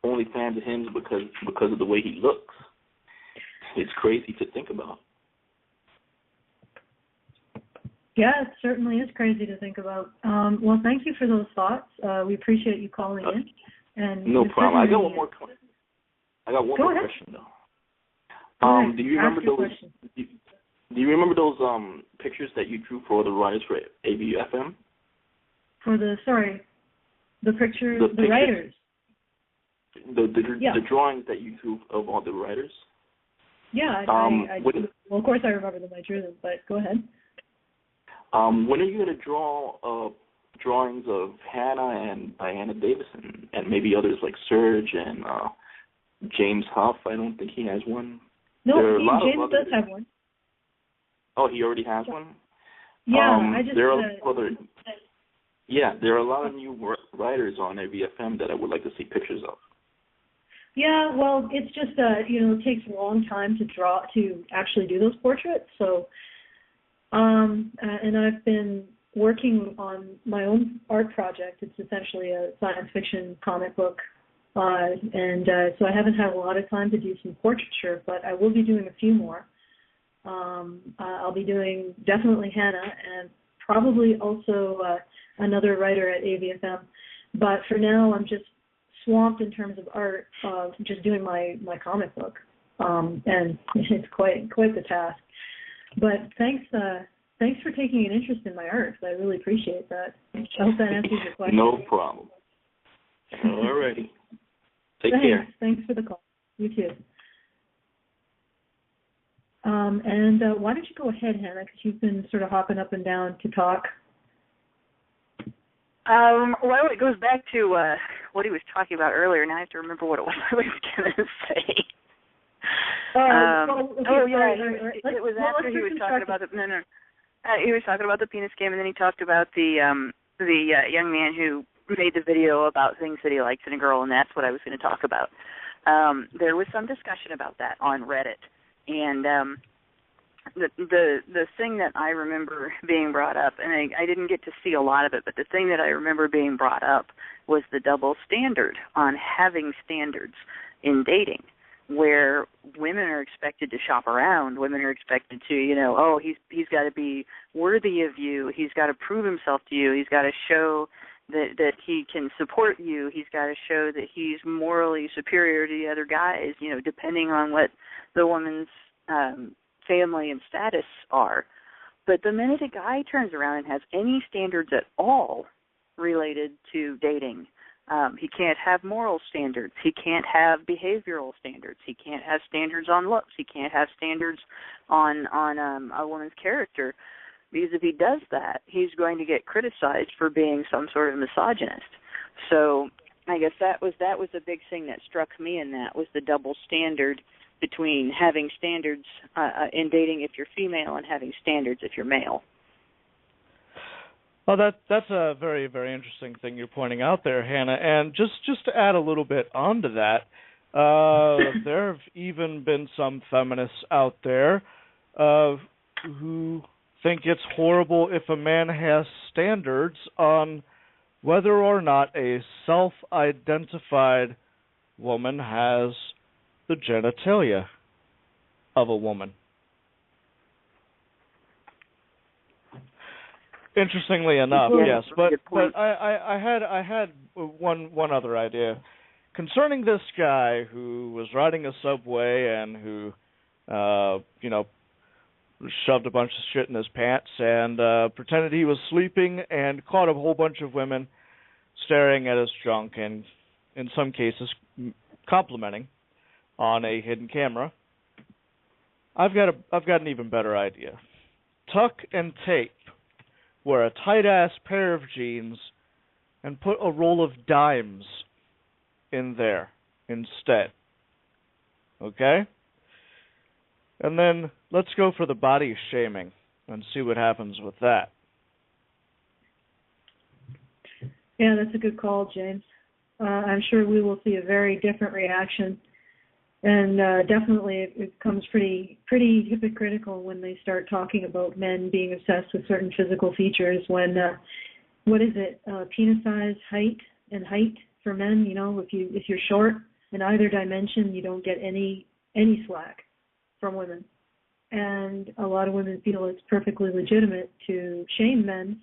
only fans of him because of the way he looks. It's crazy to think about. Yeah, it certainly is crazy to think about. Well, thank you for those thoughts. We appreciate you calling in. And no problem. I got one more question. Question though. Do you remember those? Do you remember those pictures that you drew for the writers for ABFM? The pictures, the writers. The drawings that you drew of all the writers? Yeah, I well, of course I remember them. I drew them, but go ahead. When are you going to draw drawings of Hannah and Diana Davison and maybe others like Serge and James Huff? I don't think he has one. No, James does have one. Oh, he already has one? Yeah, there are a lot of new writers on ABFM that I would like to see pictures of. Yeah, well, it's just it takes a long time to actually do those portraits. So, and I've been working on my own art project. It's essentially a science fiction comic book, and so I haven't had a lot of time to do some portraiture, but I will be doing a few more. I'll be doing definitely Hannah and probably also another writer at ABFM. But for now, I'm just swamped in terms of art, just doing my comic book, and it's quite the task. But thanks for taking an interest in my art. I really appreciate that. I hope that answers your question. No problem. All righty. Take care. Thanks for the call. You too. And why don't you go ahead, Hannah, because you've been sort of hopping up and down to talk. Well, it goes back to what he was talking about earlier. Now I have to remember what it was I was going to say. It was after he was talking about he was talking about the penis game, and then he talked about the young man who made the video about things that he likes in a girl, and that's what I was going to talk about. There was some discussion about that on Reddit, and the thing that I remember being brought up, and I didn't get to see a lot of it, but the thing that I remember being brought up was the double standard on having standards in dating, where women are expected to shop around. Women are expected to, he's got to be worthy of you. He's got to prove himself to you. He's got to show that he can support you. He's got to show that he's morally superior to the other guys, depending on what the woman's family and status are. But the minute a guy turns around and has any standards at all related to dating, he can't have moral standards. He can't have behavioral standards. He can't have standards on looks. He can't have standards on a woman's character. Because if he does that, he's going to get criticized for being some sort of misogynist. So I guess that was a big thing that struck me in that was the double standard between having standards in dating if you're female and having standards if you're male. Well, that's a very, very interesting thing you're pointing out there, Hannah. And just to add a little bit onto that, there have even been some feminists out there who think it's horrible if a man has standards on whether or not a self-identified woman has the genitalia of a woman. Interestingly enough, yes, but I had one other idea concerning this guy who was riding a subway and who shoved a bunch of shit in his pants and pretended he was sleeping and caught a whole bunch of women staring at his junk and, in some cases, complimenting on a hidden camera. I've got an even better idea. Tuck and tape, wear a tight-ass pair of jeans, and put a roll of dimes in there instead. Okay? And then let's go for the body shaming and see what happens with that. Yeah, that's a good call, James. I'm sure we will see a very different reaction. And definitely it becomes pretty hypocritical when they start talking about men being obsessed with certain physical features when, what is it, penis size, height for men, if you're short in either dimension, you don't get any slack from women. And a lot of women feel it's perfectly legitimate to shame men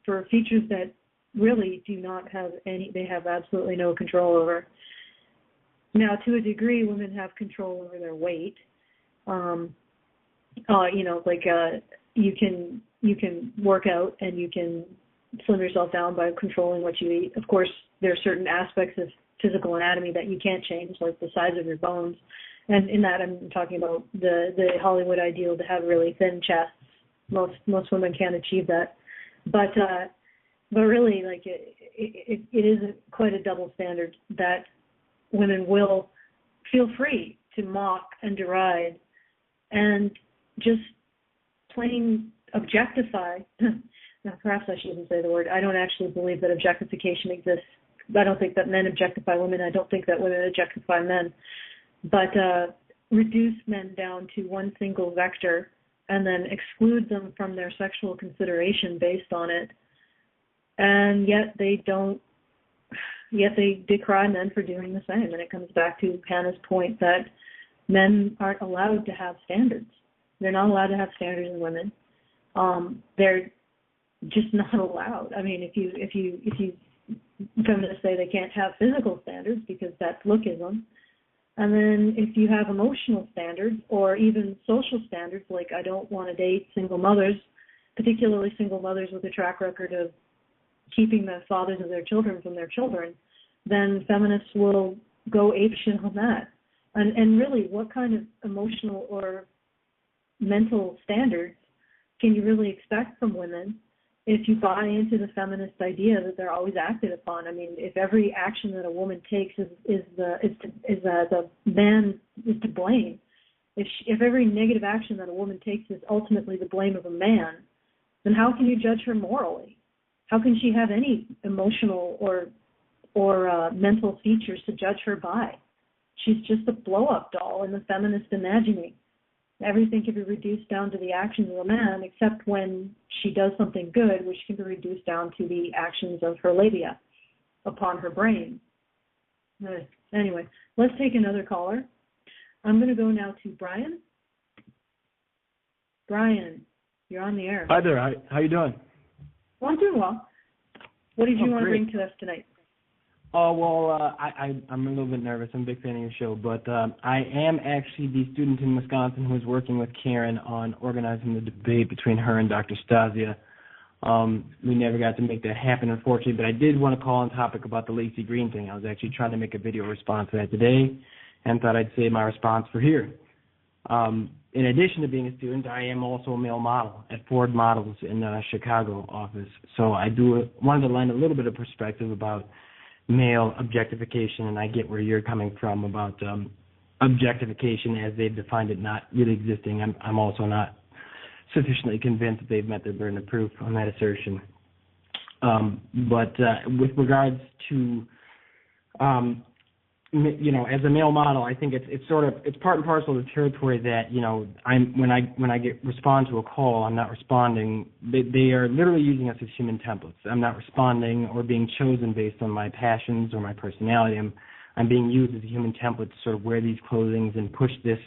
for features that really do not have they have absolutely no control over. Now, to a degree, women have control over their weight. You can work out and you can slim yourself down by controlling what you eat. Of course, there are certain aspects of physical anatomy that you can't change, like the size of your bones. And in that, I'm talking about the Hollywood ideal to have really thin chests. Most women can't achieve that. But really, like it is quite a double standard that women will feel free to mock and deride and just plain objectify. Now, perhaps I shouldn't say the word. I don't actually believe that objectification exists. I don't think that men objectify women. I don't think that women objectify men. But reduce men down to one single vector and then exclude them from their sexual consideration based on it. And yet they decry men for doing the same. And it comes back to Hannah's point that men aren't allowed to have standards. They're not allowed to have standards in women. They're just not allowed. I mean, if you feminists say they can't have physical standards because that's lookism, and then if you have emotional standards or even social standards, like I don't want to date single mothers, particularly single mothers with a track record of keeping the fathers of their children from their children, then feminists will go apeshit on that. And really, what kind of emotional or mental standards can you really expect from women if you buy into the feminist idea that they're always acted upon? I mean, if every action that a woman takes is the man is to blame, if every negative action that a woman takes is ultimately the blame of a man, then how can you judge her morally? How can she have any emotional or mental features to judge her by? She's just a blow-up doll in the feminist imagining. Everything can be reduced down to the actions of a man, except when she does something good, which can be reduced down to the actions of her labia upon her brain. Anyway, let's take another caller. I'm going to go now to Brian. Brian, you're on the air. Hi there. How you doing? Well, I'm doing well. What did you want great. to bring to us tonight? Oh, well, I'm a little bit nervous. I'm a big fan of your show, but I am actually the student in Wisconsin who is working with Karen on organizing the debate between her and Dr. Stasia. We never got to make that happen, unfortunately, but I did want to call on topic about the Laci Green thing. I was actually trying to make a video response to that today and thought I'd save my response for here. In addition to being a student, I am also a male model at Ford Models in the Chicago office. So I wanted to lend a little bit of perspective about male objectification, and I get where you're coming from about objectification as they've defined it not really existing. I'm also not sufficiently convinced that they've met their burden of proof on that assertion. But with regards to as a male model, I think it's part and parcel of the territory that when I respond to a call, I'm not responding. They are literally using us as human templates. I'm not responding or being chosen based on my passions or my personality. I'm being used as a human template to sort of wear these clothings and push this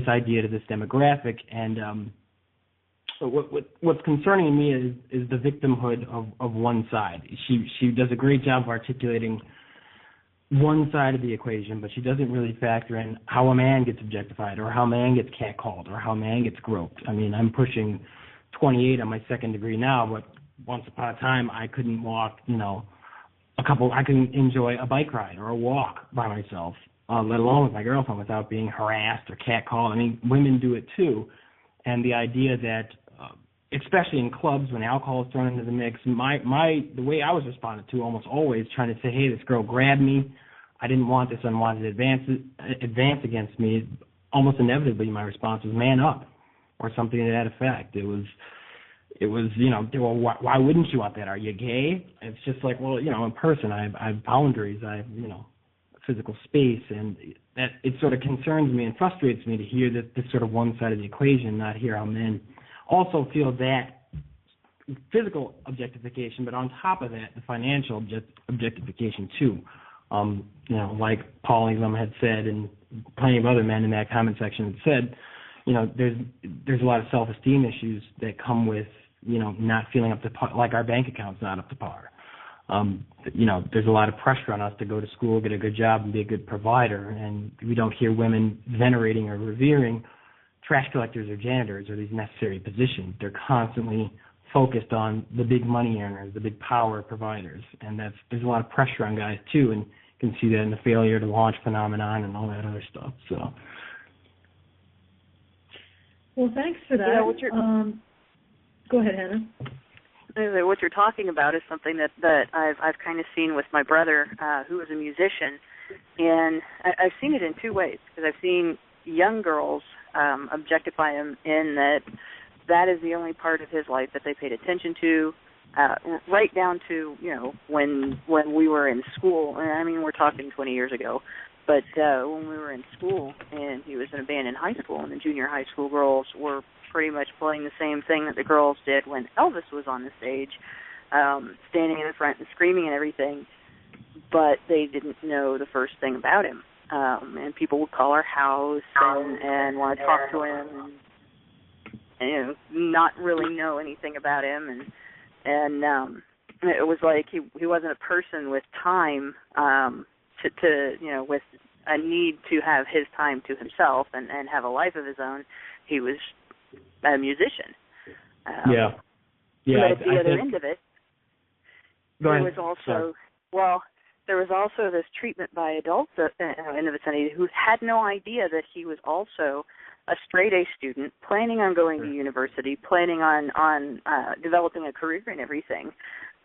idea to this demographic. And what's concerning to me is the victimhood of one side. She does a great job of articulating one side of the equation, but she doesn't really factor in how a man gets objectified or how a man gets catcalled or how a man gets groped. I mean, I'm pushing 28 on my second degree now, but once upon a time I couldn't walk, I couldn't enjoy a bike ride or a walk by myself, let alone with my girlfriend without being harassed or catcalled. I mean, women do it too. And the idea that, especially in clubs when alcohol is thrown into the mix, the way I was responded to almost always trying to say, hey, this girl grabbed me, I didn't want this unwanted advance against me, almost inevitably my response was man up or something to that effect. It was well, why wouldn't you want that? Are you gay? It's just like, well, in person I have boundaries, I have, physical space, and that it sort of concerns me and frustrates me to hear this sort of one side of the equation, not hear how men also feel that physical objectification, but on top of that, the financial objectification too. Like Paul Elam had said, and plenty of other men in that comment section had said, there's a lot of self-esteem issues that come with, not feeling up to par, like our bank account's not up to par. There's a lot of pressure on us to go to school, get a good job, and be a good provider, and we don't hear women venerating or revering trash collectors or janitors or these necessary positions. They're constantly focused on the big money earners, the big power providers, and there's a lot of pressure on guys too, and you can see that in the failure to launch phenomenon and all that other stuff. So, well, thanks for that. Go ahead, Hannah. What you're talking about is something that I've kind of seen with my brother, who is a musician, and I've seen it in two ways, because I've seen young girls objectify him in that is the only part of his life that they paid attention to, right down to, when we were in school. I mean, we're talking 20 years ago, but when we were in school and he was in a band in high school, and the junior high school girls were pretty much playing the same thing that the girls did when Elvis was on the stage, standing in the front and screaming and everything, but they didn't know the first thing about him. And people would call our house and want to talk to him and not really know anything about him. And it was like he wasn't a person with time to with a need to have his time to himself and have a life of his own. He was a musician. Yeah. But at the other end of it, there was also this treatment by adults in the vicinity who had no idea that he was also a straight-A student, planning on going to university, planning on developing a career and everything.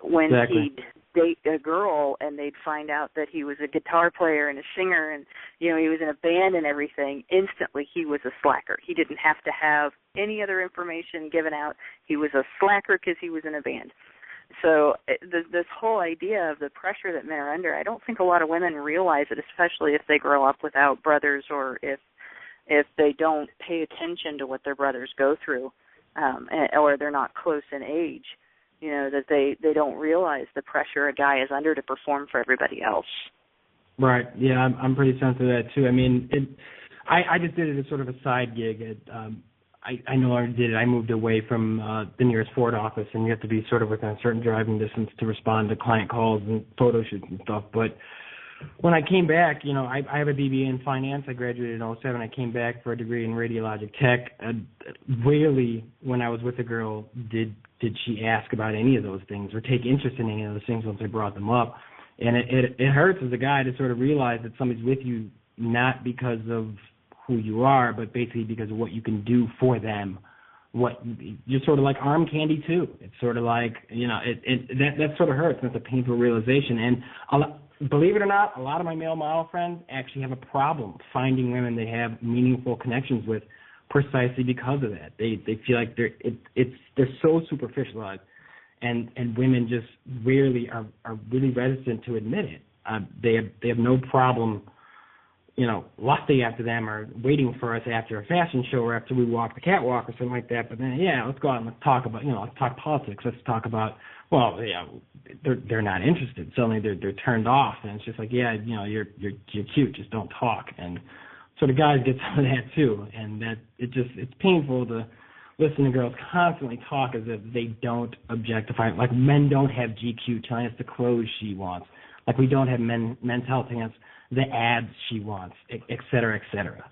When he'd date a girl and they'd find out that he was a guitar player and a singer and, he was in a band and everything, instantly he was a slacker. He didn't have to have any other information given out. He was a slacker because he was in a band. So this whole idea of the pressure that men are under, I don't think a lot of women realize it, especially if they grow up without brothers or if they don't pay attention to what their brothers go through, or they're not close in age, that they don't realize the pressure a guy is under to perform for everybody else. Right. Yeah, I'm pretty sensitive to that too. I mean, I just did it as sort of a side gig. I no longer did it. I moved away from the nearest Ford office, and you have to be sort of within a certain driving distance to respond to client calls and photo shoots and stuff. But when I came back, I have a BBA in finance. I graduated in 2007. I came back for a degree in radiologic tech. Rarely, when I was with a girl, did she ask about any of those things or take interest in any of those things once I brought them up. And it hurts as a guy to sort of realize that somebody's with you not because of who you are, but basically because of what you can do for them. You're sort of like arm candy too. It's sort of like, that sort of hurts. And it's a painful realization. And believe it or not, a lot of my male model friends actually have a problem finding women they have meaningful connections with, precisely because of that. They feel like they're so superficialized, and women just rarely are really reticent to admit it. They have no problem, lusting after them or waiting for us after a fashion show or after we walk the catwalk or something like that. But then, let's go out and let's talk about, let's talk politics. Let's talk about, they're not interested. Suddenly they're turned off, and it's just like, you're cute, just don't talk. And so the guys get some of that too, and that it's painful to listen to girls constantly talk as if they don't objectify. Like men don't have GQ telling us the clothes she wants. Like we don't have men's health telling us the ads she wants, et cetera, et cetera.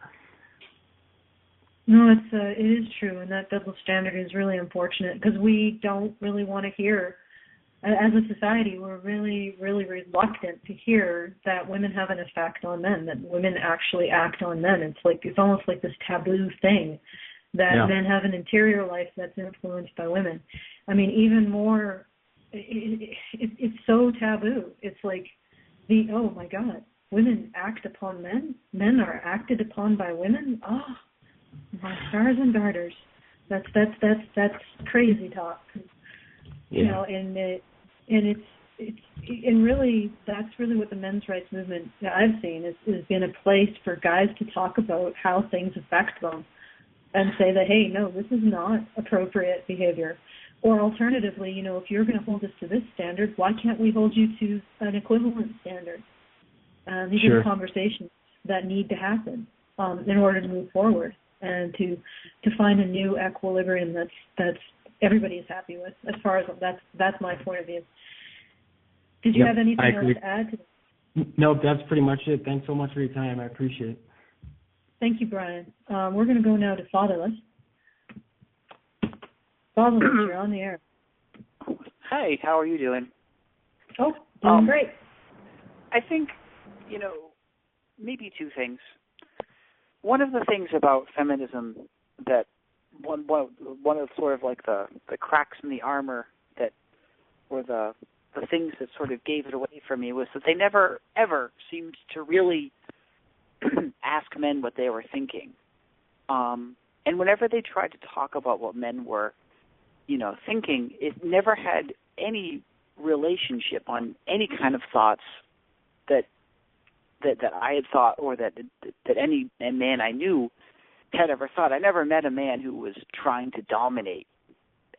No, it is true, and that double standard is really unfortunate because we don't really want to hear. As a society, we're really, really reluctant to hear that women have an effect on men, that women actually act on men. It's almost like this taboo thing that men have an interior life that's influenced by women. I mean, even more, it's so taboo. It's like oh my God, women act upon men? Men are acted upon by women? Oh, my stars and garters. That's crazy talk. And really, that's really what the men's rights movement that I've seen is been a place for guys to talk about how things affect them and say that, hey, no, this is not appropriate behavior. Or alternatively, if you're going to hold us to this standard, why can't we hold you to an equivalent standard? These are conversations that need to happen in order to move forward and to find a new equilibrium that's everybody is happy with. As far as that's my point of view. Did you have anything else to add to this? No, that's pretty much it. Thanks so much for your time. I appreciate it. Thank you, Brian. We're going to go now to Fatherless. Fatherless, you're on the air. Hey, how are you doing? Oh, doing great. I think, maybe two things. One of the things about feminism that one of sort of like the cracks in the armor that were the things that sort of gave it away for me was that they never ever seemed to really ask men what they were thinking. And whenever they tried to talk about what men were, thinking, it never had any relationship on any kind of thoughts that I had thought or that any man I knew had ever thought. I never met a man who was trying to dominate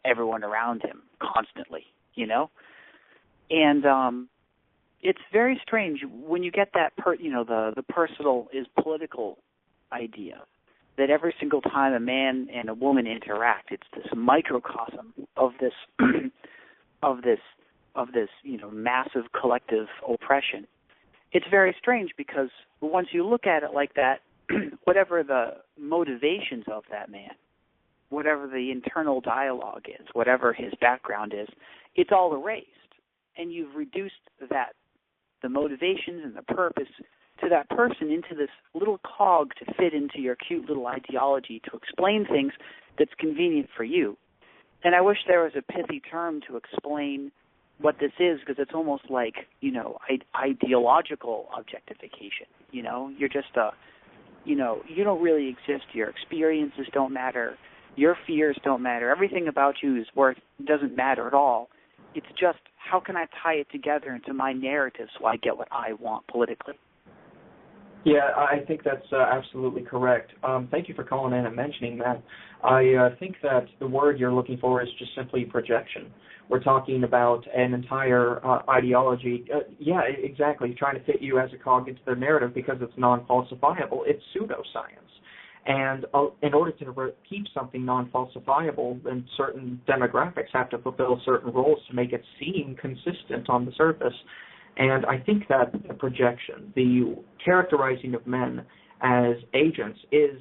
everyone around him constantly, And it's very strange when you get that, the personal is political idea, that every single time a man and a woman interact, it's this microcosm of this, massive collective oppression. It's very strange because once you look at it like that, whatever the motivations of that man, whatever the internal dialogue is, whatever his background is, it's all erased. And you've reduced the motivations and the purpose to that person into this little cog to fit into your cute little ideology to explain things that's convenient for you. And I wish there was a pithy term to explain what this is, because it's almost like, ideological objectification. You're just you don't really exist. Your experiences don't matter. Your fears don't matter. Everything about you doesn't matter at all. It's just, how can I tie it together into my narrative so I get what I want politically? Yeah, I think that's absolutely correct. Thank you for calling in and mentioning that. I think that the word you're looking for is just simply projection. We're talking about an entire ideology. Exactly, trying to fit you as a cog into their narrative because it's non-falsifiable. It's pseudoscience. And in order to keep something non-falsifiable, then certain demographics have to fulfill certain roles to make it seem consistent on the surface. And I think that the projection, the characterizing of men as agents is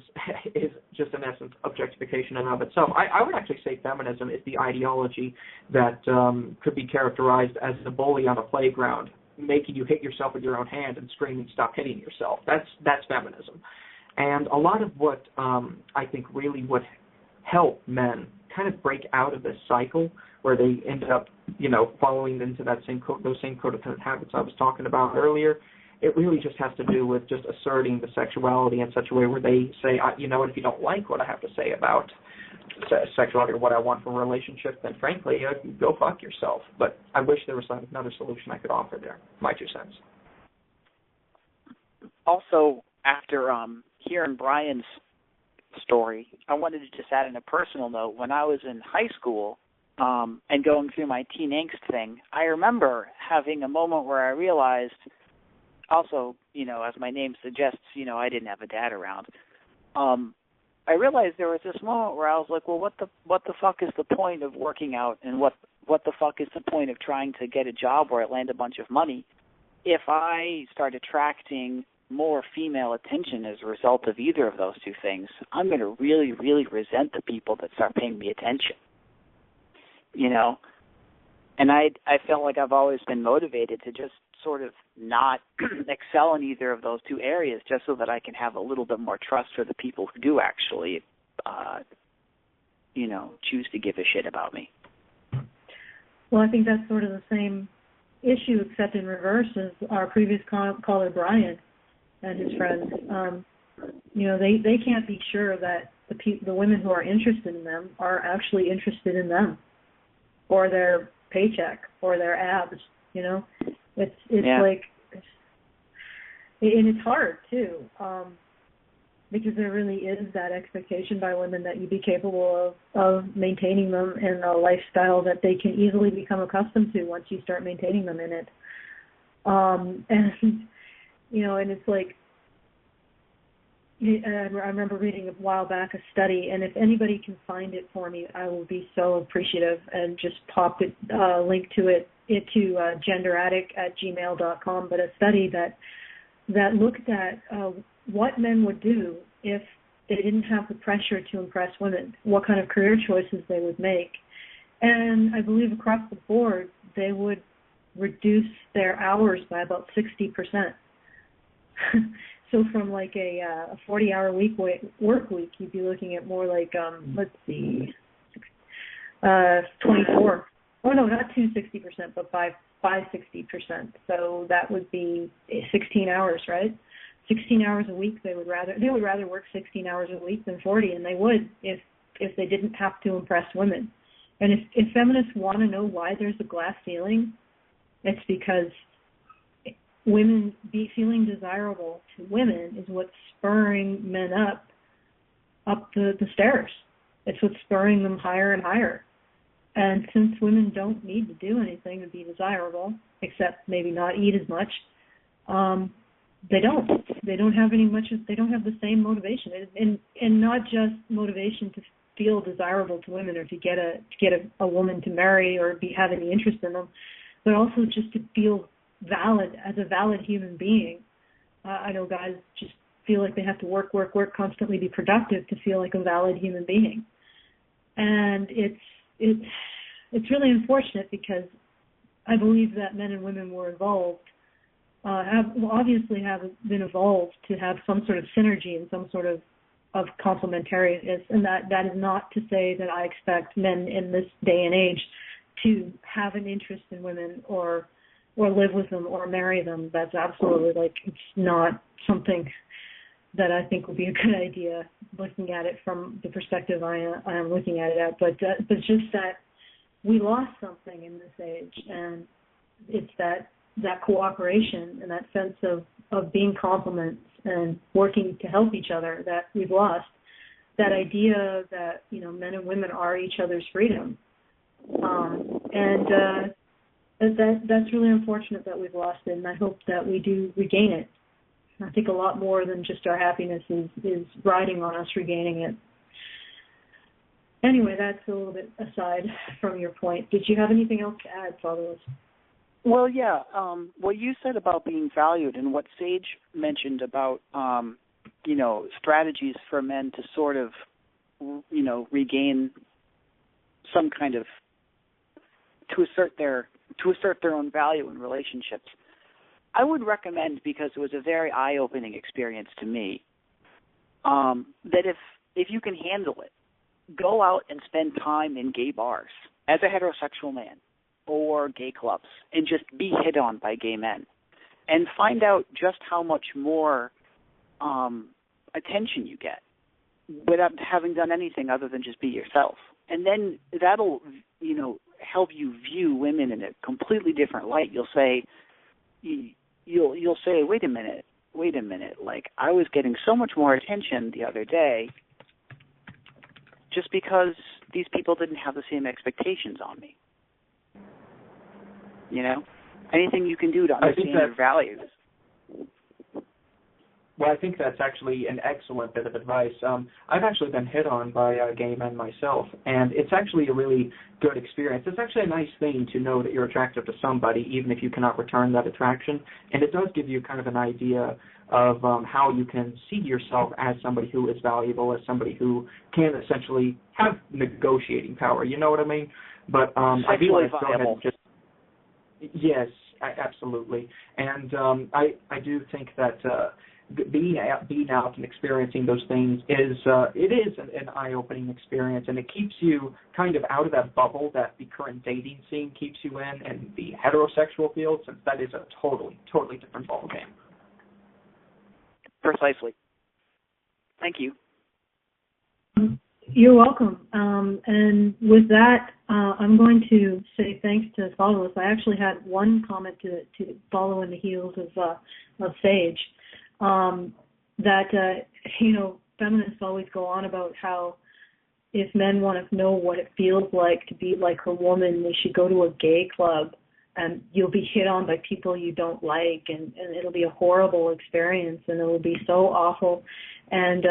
just in essence objectification in and of itself. I would actually say feminism is the ideology that could be characterized as the bully on a playground, making you hit yourself with your own hand and screaming, "Stop hitting yourself." That's feminism. And a lot of what I think really would help men kind of break out of this cycle where they end up, following into those same codependent habits I was talking about earlier, it really just has to do with just asserting the sexuality in such a way where they say, if you don't like what I have to say about sexuality or what I want from a relationship, then frankly, go fuck yourself. But I wish there was another solution I could offer there. My 2 cents. Also, after hearing Brian's story, I wanted to just add in a personal note. When I was in high school and going through my teen angst thing, I remember having a moment where I realized, also, as my name suggests, I didn't have a dad around. I realized there was this moment where I was like, well, what the fuck is the point of working out, and what the fuck is the point of trying to get a job where I land a bunch of money if I start attracting more female attention as a result of either of those 2 things? I'm going to really, really resent the people that start paying me attention, And I felt like I've always been motivated to just sort of not excel in either of those 2 areas, just so that I can have a little bit more trust for the people who do actually, choose to give a shit about me. Well, I think that's sort of the same issue, except in reverse, as our previous caller, Brian, and his friends. They can't be sure that the women who are interested in them are actually interested in them, or their paycheck, or their abs. It's like, and it's hard too, because there really is that expectation by women that you be capable of maintaining them in a lifestyle that they can easily become accustomed to once you start maintaining them in it. And it's like, I remember reading a while back a study, and if anybody can find it for me, I will be so appreciative, and just pop it, link to it to genderaddict@gmail.com, but a study that looked at what men would do if they didn't have the pressure to impress women, what kind of career choices they would make. And I believe across the board, they would reduce their hours by about 60%. So from like a 40-hour work week, you'd be looking at more like, 24. Oh, no, not 60%, but by 60%. So that would be 16 hours, right? 16 hours a week. They would rather work 16 hours a week than 40, and they would if they didn't have to impress women. And if feminists want to know why there's a glass ceiling, it's because women feeling desirable to women is what's spurring men up the stairs. It's what's spurring them higher and higher. And since women don't need to do anything to be desirable, except maybe not eat as much, they don't have they don't have the same motivation, and not just motivation to feel desirable to women or to get a woman to marry or have any interest in them, but also just to feel valid as a valid human being. I know guys just feel like they have to work, constantly be productive to feel like a valid human being. And it's really unfortunate, because I believe that men and women were involved, obviously have been evolved to have some sort of synergy and some sort of complementarianism. And that is not to say that I expect men in this day and age to have an interest in women or live with them or marry them. That's absolutely, it's not something that I think would be a good idea, looking at it from the perspective I am looking at it at. But just that we lost something in this age, and it's that cooperation and that sense of being complements and working to help each other that we've lost. That idea that, men and women are each other's freedom. That's really unfortunate that we've lost it, and I hope that we do regain it. I think a lot more than just our happiness is riding on us regaining it. Anyway, that's a little bit aside from your point. Did you have anything else to add, Fatherless? Well, yeah. What you said about being valued and what Sage mentioned about, strategies for men to sort of, regain some kind of, to assert their own value in relationships. I would recommend, because it was a very eye-opening experience to me, that if you can handle it, go out and spend time in gay bars as a heterosexual man or gay clubs and just be hit on by gay men and find out just how much more attention you get without having done anything other than just be yourself. And then that'll, help you view women in a completely different light. You'll say, wait a minute, like I was getting so much more attention the other day just because these people didn't have the same expectations on me. Anything you can do to understand your values. Well, I think that's actually an excellent bit of advice. I've actually been hit on by gay men myself, and it's actually a really good experience. It's actually a nice thing to know that you're attractive to somebody, even if you cannot return that attraction, and it does give you kind of an idea of how you can see yourself as somebody who is valuable, as somebody who can essentially have negotiating power. You know what I mean? But I do want to go ahead and just... Yes, absolutely. And I do think that being out and experiencing those things is an eye-opening experience, and it keeps you kind of out of that bubble that the current dating scene keeps you in the heterosexual field, since that is a totally different ballgame. Precisely. Thank you. You're welcome. And with that, I'm going to say thanks to Fatherless. I actually had one comment to follow in the heels of Sage. That feminists always go on about how if men want to know what it feels like to be like a woman, they should go to a gay club, and you'll be hit on by people you don't like, and it'll be a horrible experience, and it'll be so awful, and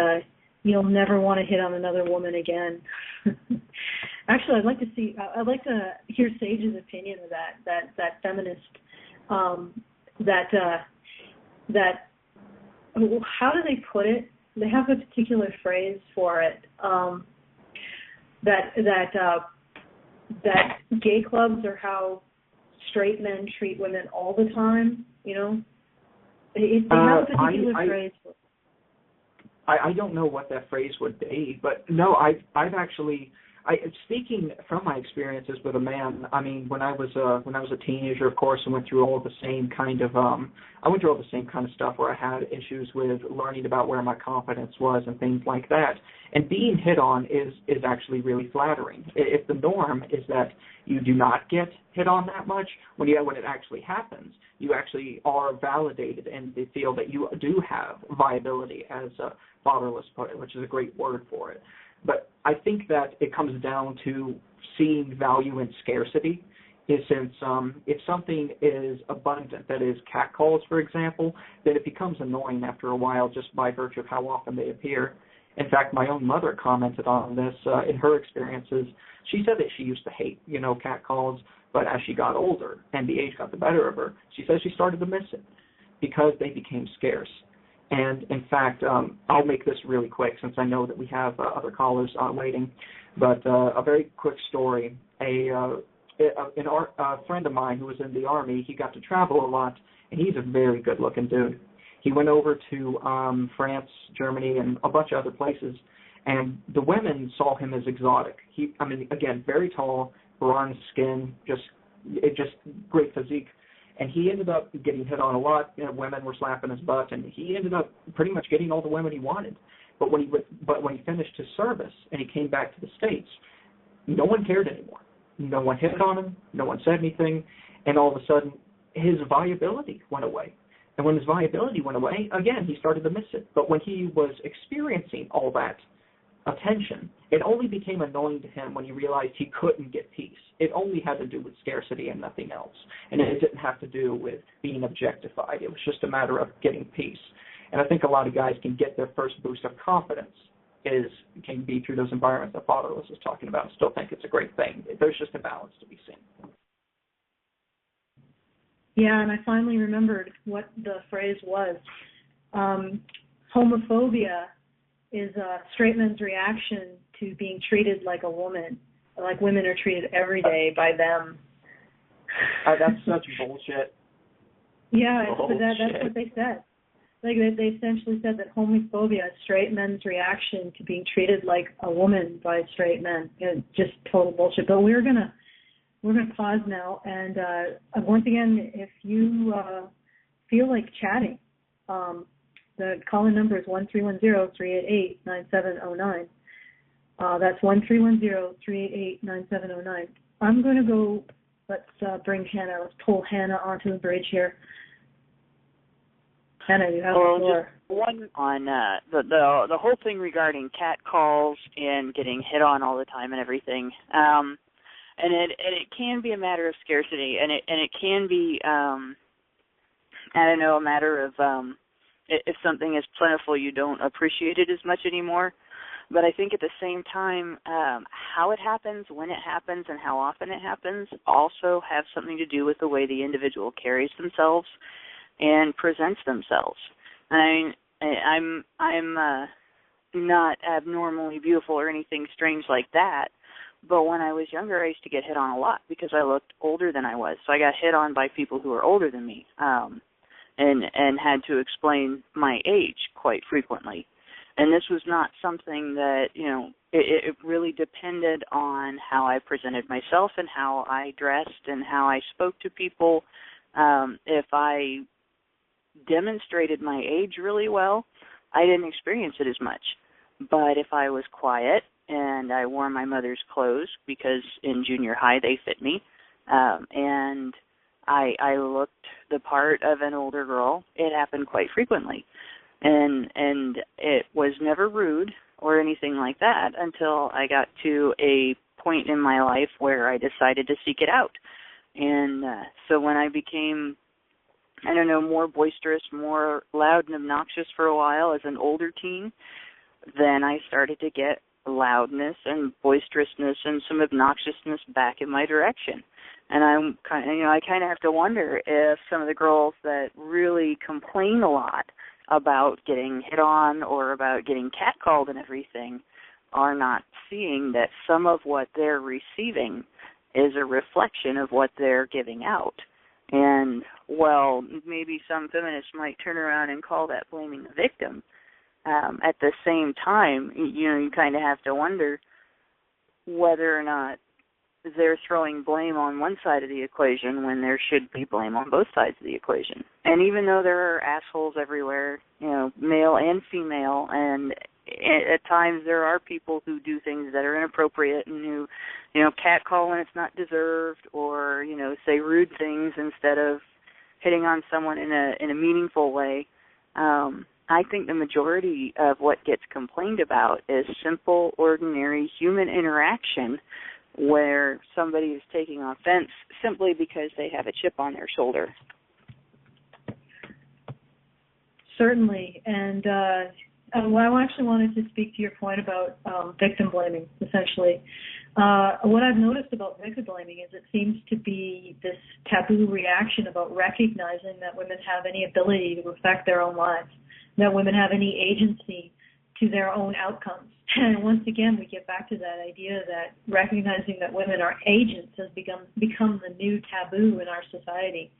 you'll never want to hit on another woman again. Actually, I'd like to hear Sage's opinion of that feminist, that how do they put it? They have a particular phrase for it. That gay clubs are how straight men treat women all the time. They have a particular phrase for it. I don't know what that phrase would be, but no, I've actually, speaking from my experiences with a man, I mean, when I was a teenager, of course, I went through all the same kind of stuff where I had issues with learning about where my confidence was and things like that. And being hit on is actually really flattering. If the norm is that you do not get hit on that much, when it actually happens, you actually are validated and they feel that you do have viability, as Fatherless put it, which is a great word for it. But I think that it comes down to seeing value in scarcity. Since if something is abundant, that is catcalls, for example, then it becomes annoying after a while just by virtue of how often they appear. In fact, my own mother commented on this in her experiences. She said that she used to hate, catcalls, but as she got older and the age got the better of her, she says she started to miss it because they became scarce. And, in fact, I'll make this really quick since I know that we have other callers waiting. But a very quick story. A friend of mine who was in the Army, he got to travel a lot, and he's a very good-looking dude. He went over to France, Germany, and a bunch of other places, and the women saw him as exotic. Again, very tall, bronze skin, just great physique. And he ended up getting hit on a lot. Women were slapping his butt, and he ended up pretty much getting all the women he wanted. But when he finished his service and he came back to the States, no one cared anymore. No one hit on him. No one said anything. And all of a sudden, his viability went away. And when his viability went away, again, he started to miss it. But when he was experiencing all that attention, it only became annoying to him when he realized he couldn't get peace. It only had to do with scarcity and nothing else. And it didn't have to do with being objectified. It was just a matter of getting peace. And I think a lot of guys can get their first boost of confidence can be through those environments that Fatherless was talking about. I still think it's a great thing. There's just a balance to be seen. Yeah, and I finally remembered what the phrase was. Homophobia is a straight men's reaction to being treated like a woman, like women are treated every day by them. That's such bullshit. Yeah, that's what they said. Like they essentially said that homophobia is straight men's reaction to being treated like a woman by straight men. Just total bullshit. But we're gonna pause now, and once again, if you feel like chatting, the call-in number is 1-310-388-9709. That's 1-310-388-9709. I'm going to go. Let's bring Hannah. Let's pull Hannah onto the bridge here. Hannah, you have the floor. Just one on the whole thing regarding cat calls and getting hit on all the time and everything. And it can be a matter of scarcity, and it can be I don't know, a matter of if something is plentiful, you don't appreciate it as much anymore. But I think at the same time, how it happens, when it happens, and how often it happens also have something to do with the way the individual carries themselves and presents themselves. I mean, I'm not abnormally beautiful or anything strange like that, but when I was younger, I used to get hit on a lot because I looked older than I was. So I got hit on by people who were older than me, and had to explain my age quite frequently. And this was not something that, it really depended on how I presented myself and how I dressed and how I spoke to people. If I demonstrated my age really well, I didn't experience it as much. But if I was quiet and I wore my mother's clothes because in junior high they fit me, and I looked the part of an older girl, it happened quite frequently. And it was never rude or anything like that until I got to a point in my life where I decided to seek it out. And so when I became, more boisterous, more loud and obnoxious for a while as an older teen, then I started to get loudness and boisterousness and some obnoxiousness back in my direction. And I kind of have to wonder if some of the girls that really complain a lot about getting hit on or about getting catcalled and everything are not seeing that some of what they're receiving is a reflection of what they're giving out. And, well, maybe some feminists might turn around and call that blaming the victim. At the same time, you kind of have to wonder whether or not they're throwing blame on one side of the equation when there should be blame on both sides of the equation. And even though there are assholes everywhere, male and female, and at times there are people who do things that are inappropriate and who, catcall when it's not deserved, or, say rude things instead of hitting on someone in a meaningful way. I think the majority of what gets complained about is simple, ordinary human interaction where somebody is taking offense simply because they have a chip on their shoulder. Certainly. And I actually wanted to speak to your point about victim blaming, essentially. What I've noticed about victim blaming is it seems to be this taboo reaction about recognizing that women have any ability to affect their own lives, that women have any agency to their own outcomes. And once again, we get back to that idea that recognizing that women are agents has become the new taboo in our society.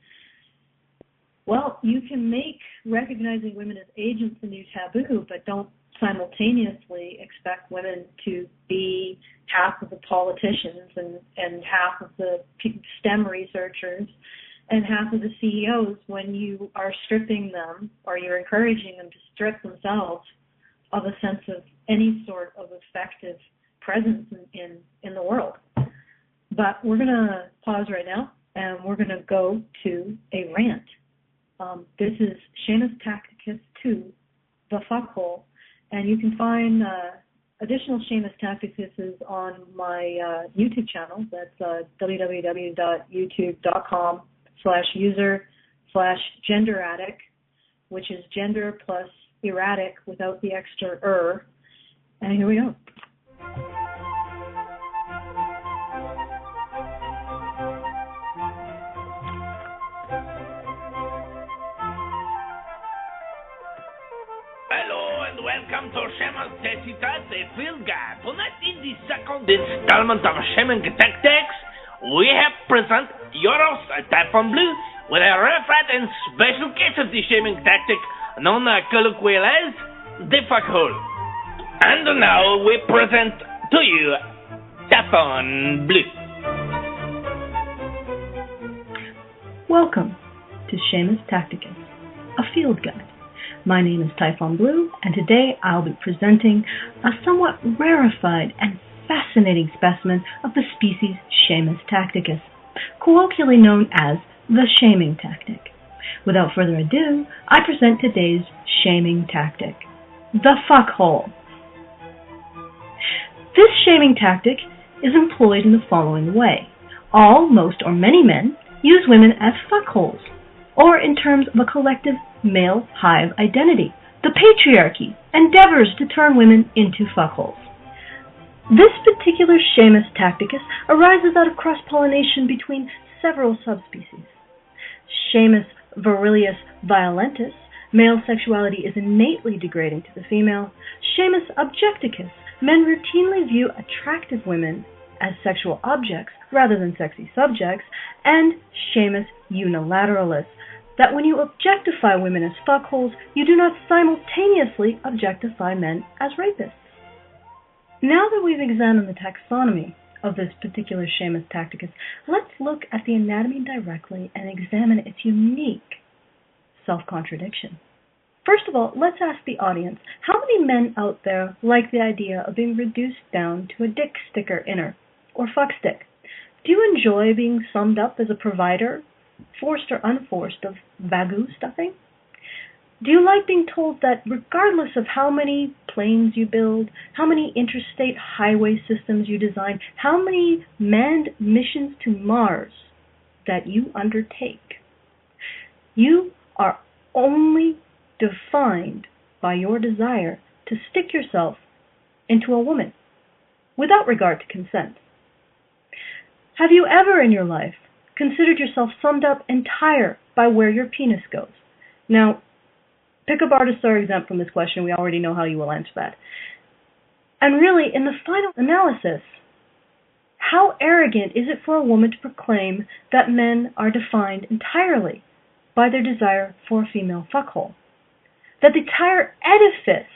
Well, you can make recognizing women as agents a new taboo, but don't simultaneously expect women to be half of the politicians and half of the STEM researchers and half of the CEOs when you are stripping them or you're encouraging them to strip themselves of a sense of any sort of effective presence in the world. But we're going to pause right now, and we're going to go to a rant. This is Seamus Tacticus 2, The Fuckhole, and you can find additional Seamus Tacticuses on my YouTube channel. That's www.youtube.com/user/genderaddict, which is gender plus erratic without the extra er. And here we go. Welcome to Shaman Tessitas, the Field Guide. Tonight in the second installment of Shaman Tactics, we have present your host, Typhon Blue, with a referred and special case of the Shaman Tactic, known colloquially as the fuckhole. And now we present to you Typhon Blue. Welcome to Shamus Tacticus, a field guide. My name is Typhon Blue, and today I'll be presenting a somewhat rarefied and fascinating specimen of the species Shamus tacticus, colloquially known as the shaming tactic. Without further ado, I present today's shaming tactic, the fuckhole. This shaming tactic is employed in the following way. All, most, or many men use women as fuckholes, or in terms of a collective male hive identity. The patriarchy endeavors to turn women into fuckholes. This particular Shamus tacticus arises out of cross-pollination between several subspecies. Shamus virilius violentus, male sexuality is innately degrading to the female. Shamus objecticus, men routinely view attractive women as sexual objects rather than sexy subjects. And Shamus unilateralis, that when you objectify women as fuckholes, you do not simultaneously objectify men as rapists. Now that we've examined the taxonomy of this particular Shamus tacticus, let's look at the anatomy directly and examine its unique self-contradiction. First of all, let's ask the audience, how many men out there like the idea of being reduced down to a dick sticker inner, or fuck stick? Do you enjoy being summed up as a provider, forced or unforced, of Wagyu stuffing? Do you like being told that regardless of how many planes you build, how many interstate highway systems you design, how many manned missions to Mars that you undertake, you are only defined by your desire to stick yourself into a woman without regard to consent? Have you ever in your life considered yourself summed up entire by where your penis goes? Now, pickup artists are exempt from this question. We already know how you will answer that. And really, in the final analysis, how arrogant is it for a woman to proclaim that men are defined entirely by their desire for a female fuckhole? That the entire edifice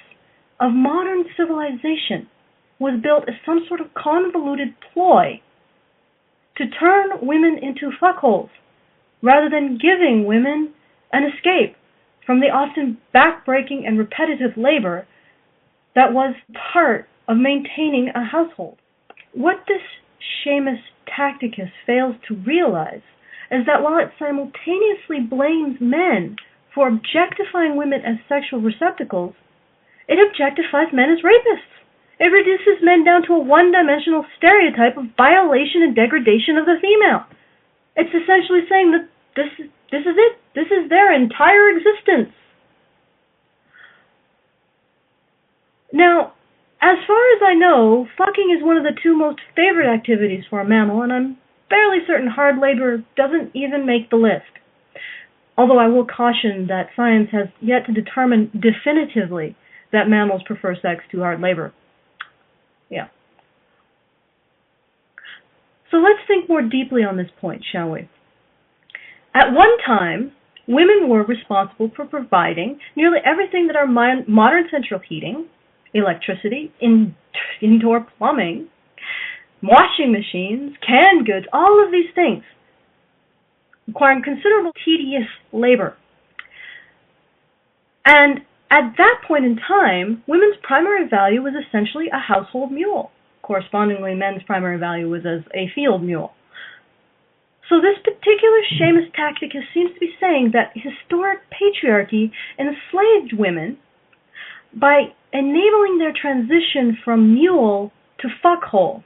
of modern civilization was built as some sort of convoluted ploy to turn women into fuckholes, rather than giving women an escape from the often backbreaking and repetitive labor that was part of maintaining a household. What this Shamus tacticus fails to realize is that while it simultaneously blames men for objectifying women as sexual receptacles, it objectifies men as rapists. It reduces men down to a one-dimensional stereotype of violation and degradation of the female. It's essentially saying that this is it. This is their entire existence. Now, as far as I know, fucking is one of the two most favored activities for a mammal, and I'm fairly certain hard labor doesn't even make the list. Although I will caution that science has yet to determine definitively that mammals prefer sex to hard labor. Yeah. So let's think more deeply on this point, shall we? At one time, women were responsible for providing nearly everything that our modern central heating, electricity, indoor plumbing, washing machines, canned goods, all of these things, requiring considerable tedious labor. And at that point in time, women's primary value was essentially a household mule. Correspondingly, men's primary value was as a field mule. So this particular Shamus tacticus seems to be saying that historic patriarchy enslaved women by enabling their transition from mule to fuckhole.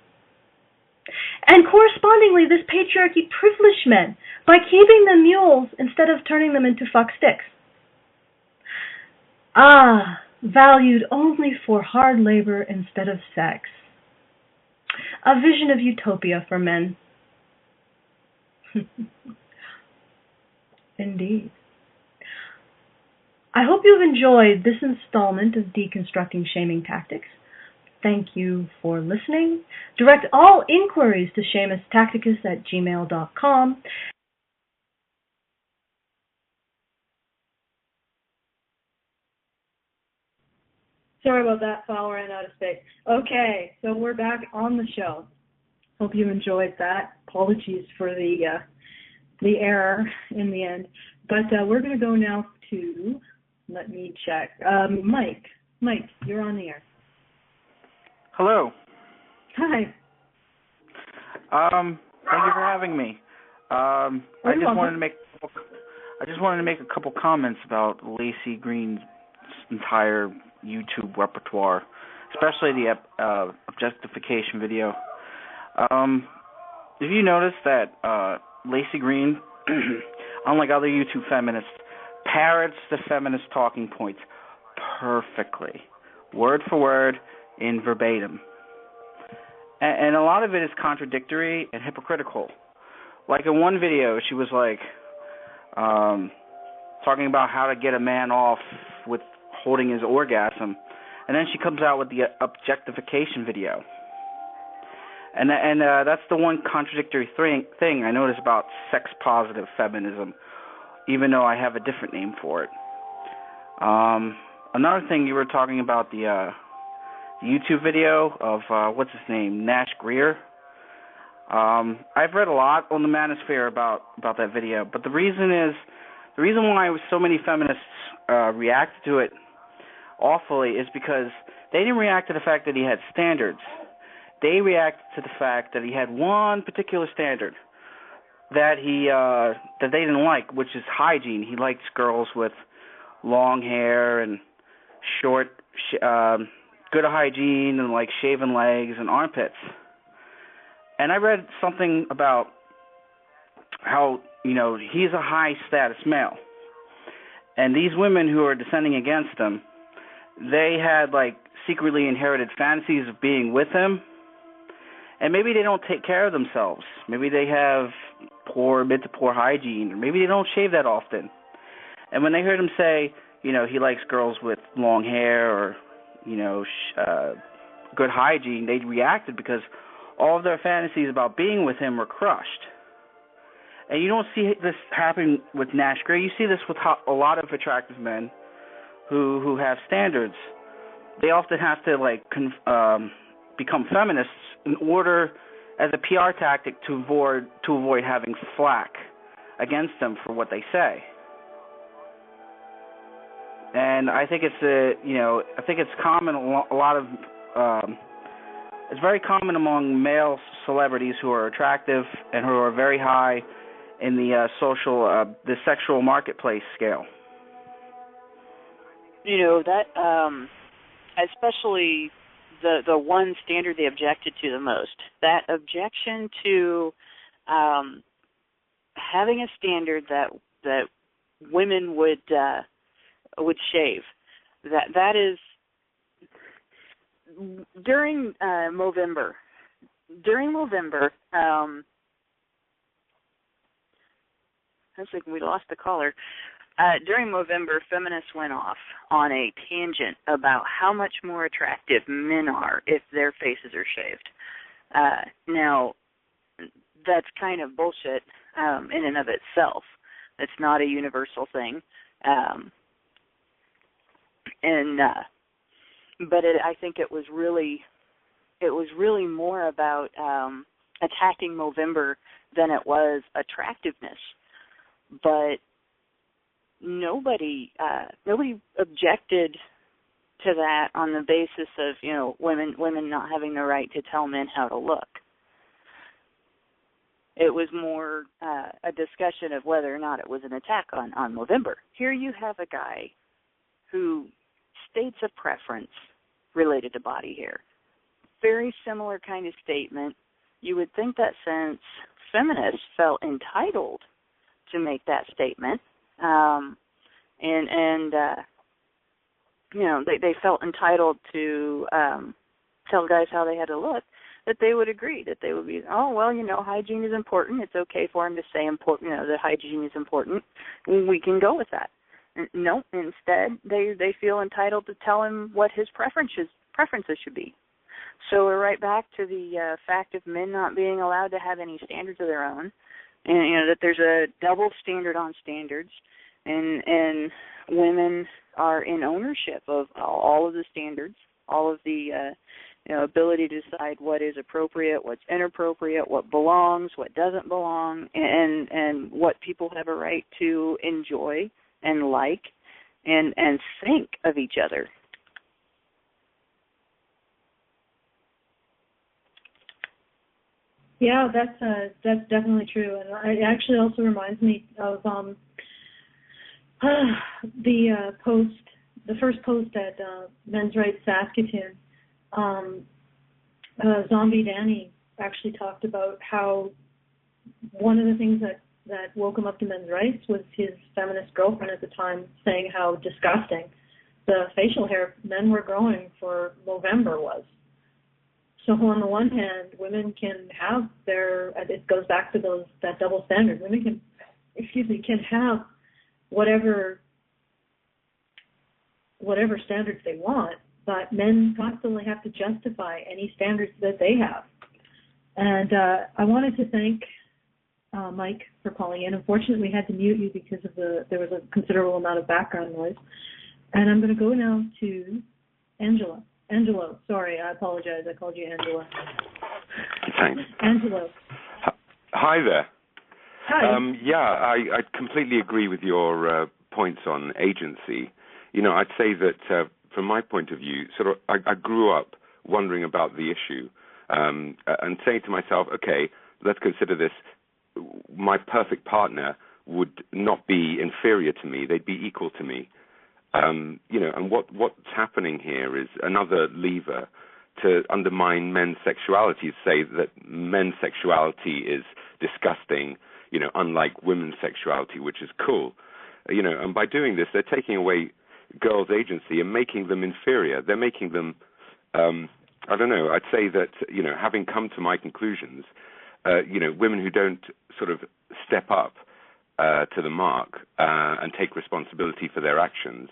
And correspondingly, this patriarchy privileged men by keeping them mules instead of turning them into fuck sticks. Ah, valued only for hard labor instead of sex. A vision of utopia for men. Indeed. I hope you've enjoyed this installment of Deconstructing Shaming Tactics. Thank you for listening. Direct all inquiries to SeamusTacticus@gmail.com. Sorry about that, file ran out of space. Okay, so we're back on the show. Hope you enjoyed that. Apologies for the error in the end. But we're going to go now to, let me check, Mike. Mike, you're on the air. Hello. Hi. Thank you for having me. I just wanted to make a couple comments about Laci Green's entire YouTube repertoire, especially the Objectification video. If you notice that Laci Green, unlike other YouTube feminists, parrots the feminist talking points perfectly, word for word, in verbatim. And a lot of it is contradictory and hypocritical. Like in one video, she was like talking about how to get a man off with holding his orgasm, and then she comes out with the Objectification video. And that's the one contradictory thing I notice about sex-positive feminism, even though I have a different name for it. Another thing, you were talking about the YouTube video of, what's his name, Nash Greer. I've read a lot on the manosphere about that video, but the reason why so many feminists reacted to it awfully is because they didn't react to the fact that he had standards. They reacted to the fact that he had one particular standard that that they didn't like, which is hygiene. He likes girls with long hair and short, good hygiene and like shaven legs and armpits. And I read something about how, he's a high status male. And these women who are descending against him, they had like secretly inherited fantasies of being with him. And maybe they don't take care of themselves. Maybe they have mid to poor hygiene, or maybe they don't shave that often. And when they heard him say, he likes girls with long hair or, good hygiene, they reacted because all of their fantasies about being with him were crushed. And you don't see this happen with Nash Gray. You see this with a lot of attractive men who have standards. They often have to become feminists in order, as a PR tactic, to avoid having flack against them for what they say. And I think it's common. It's very common among male celebrities who are attractive and who are very high in the the sexual marketplace scale. That especially the one standard they objected to the most, that objection to having a standard that women would shave. That is during Movember. During Movember, looks like we lost the caller. During Movember, feminists went off on a tangent about how much more attractive men are if their faces are shaved. Now, that's kind of bullshit in and of itself. It's not a universal thing. But I think it was really more about attacking Movember than it was attractiveness. But nobody objected to that on the basis of women not having the right to tell men how to look. It was more a discussion of whether or not it was an attack on Movember. Here you have a guy who states a preference related to body hair. Very similar kind of statement. You would think that since feminists felt entitled to make that statement, they felt entitled to tell guys how they had to look, that they would agree, that they would be, hygiene is important. It's okay for him to say that hygiene is important. We can go with that. No, instead, they feel entitled to tell him what his preferences should be. So we're right back to the fact of men not being allowed to have any standards of their own, and that there's a double standard on standards, and women are in ownership of all of the standards, all of the ability to decide what is appropriate, what's inappropriate, what belongs, what doesn't belong, and what people have a right to enjoy and like and think of each other. Yeah, that's definitely true, and it actually also reminds me of the first post at Men's Rights Saskatoon. Zombie Danny actually talked about how one of the things that woke him up to men's rights was his feminist girlfriend at the time saying how disgusting the facial hair men were growing for November was. So on the one hand, women can have it goes back to that double standard. Women can have whatever standards they want, but men constantly have to justify any standards that they have. And I wanted to thank Mike for calling in. Unfortunately, we had to mute you because there was a considerable amount of background noise. And I'm going to go now to Angela. Angelo, sorry, I apologize. I called you Angela. Thanks. Angelo. Hi there. Hi. I completely agree with your points on agency. I'd say that from my point of view, I grew up wondering about the issue and saying to myself, okay, let's consider this. My perfect partner would not be inferior to me. They'd be equal to me. And what's happening here is another lever to undermine men's sexuality, say that men's sexuality is disgusting, unlike women's sexuality, which is cool. And by doing this, they're taking away girls' agency and making them inferior. They're making them, I'd say that, having come to my conclusions, women who don't sort of step up to the mark and take responsibility for their actions,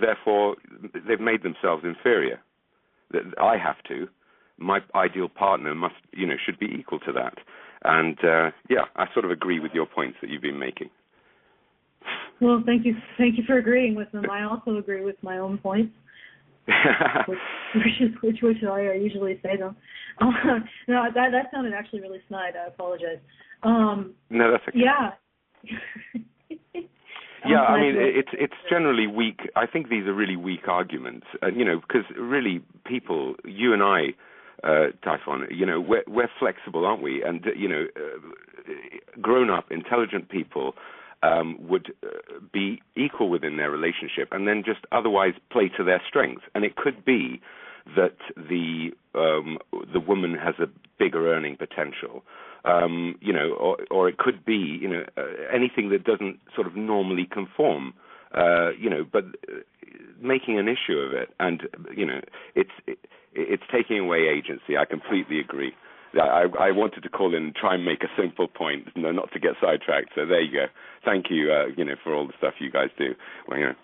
therefore they've made themselves inferior. I have to. My ideal partner must, should be equal to that. And I sort of agree with your points that you've been making. Well, thank you for agreeing with them. I also agree with my own points, which I usually say them. No, that sounded actually really snide. I apologize. No, that's okay. Yeah. Yeah, I mean, it's generally weak. I think these are really weak arguments, because really people, you and I, Typhon, we're flexible, aren't we? And, grown-up, intelligent people would be equal within their relationship and then just otherwise play to their strengths. And it could be that the woman has a bigger earning potential. Or it could be, anything that doesn't sort of normally conform, but making an issue of it, and it's taking away agency. I completely agree. I wanted to call in and try and make a simple point, not to get sidetracked. So there you go. Thank you, for all the stuff you guys do. Well,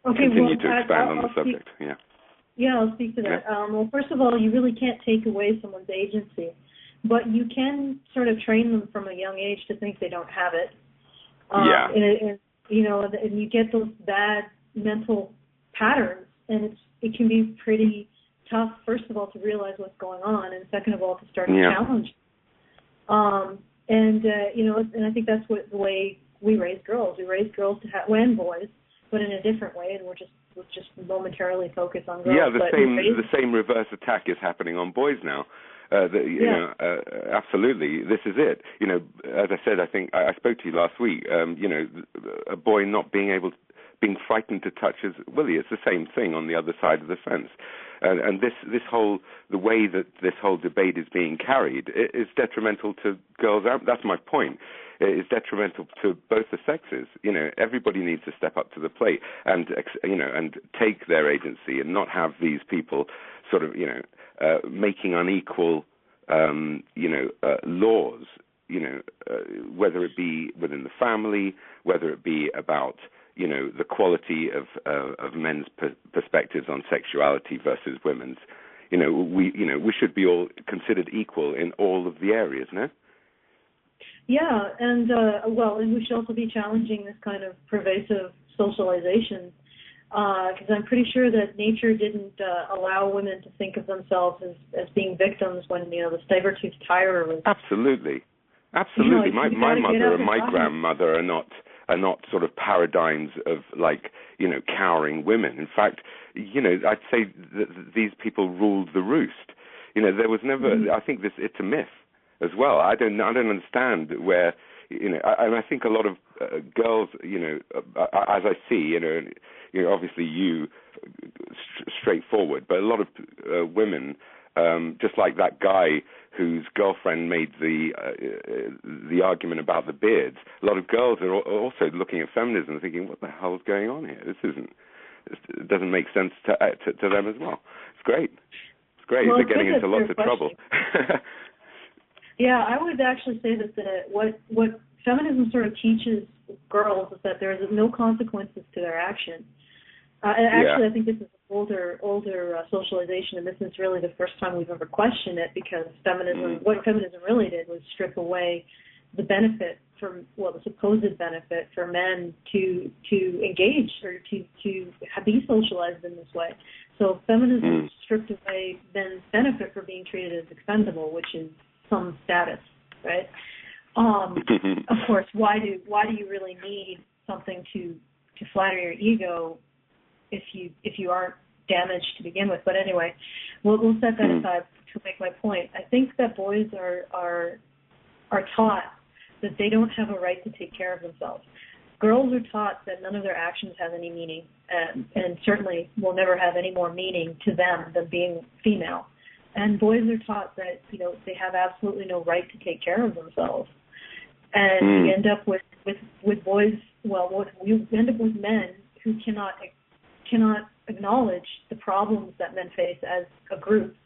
continue to expand on the subject. Yeah, I'll speak to that. Well, first of all, you really can't take away someone's agency. But you can sort of train them from a young age to think they don't have it. And you get those bad mental patterns, and it can be pretty tough, first of all, to realize what's going on, and second of all, to start to challenge. And I think that's the way we raise girls. We raise girls to have, and boys, but in a different way, and we're just momentarily focused on girls. Yeah, the same reverse attack is happening on boys now. Absolutely, this is it. As I said, I think I spoke to you last week. A boy not being frightened to touch his willy. It's the same thing on the other side of the fence. And the way that this whole debate is being carried is detrimental to girls. That's my point. is detrimental to both the sexes. Everybody needs to step up to the plate and and take their agency and not have these people sort of making unequal laws. Whether it be within the family, whether it be about the quality of men's perspectives on sexuality versus women's. We should be all considered equal in all of the areas, no? Yeah, and and we should also be challenging this kind of pervasive socialization, because I'm pretty sure that nature didn't allow women to think of themselves as being victims when the saber-toothed tiger was. Absolutely. My mother and my grandmother are not sort of paradigms of cowering women. In fact, I'd say that these people ruled the roost. There was never. I think it's a myth as well. I don't understand where. I think a lot of girls, as I see, obviously you straightforward, but a lot of women, just like that guy whose girlfriend made the argument about the beards. A lot of girls are also looking at feminism and thinking, what the hell is going on here? It doesn't make sense to them as well. It's great. Well, they're getting into lots of trouble. Yeah, I would actually say that what feminism sort of teaches girls is that there is no consequences to their action. I think this is older socialization, and this is really the first time we've ever questioned it, because what feminism really did was strip away the benefit the supposed benefit for men to engage or to be socialized in this way. So feminism stripped away men's benefit for being treated as expendable, which is some status, right? Of course, why do you really need something to flatter your ego if you aren't damaged to begin with? But anyway, we'll set that aside to make my point. I think that boys are taught that they don't have a right to take care of themselves. Girls are taught that none of their actions have any meaning, and certainly will never have any more meaning to them than being female. And boys are taught that they have absolutely no right to take care of themselves. And we end up with boys. Well, we end up with men who cannot acknowledge the problems that men face as a group.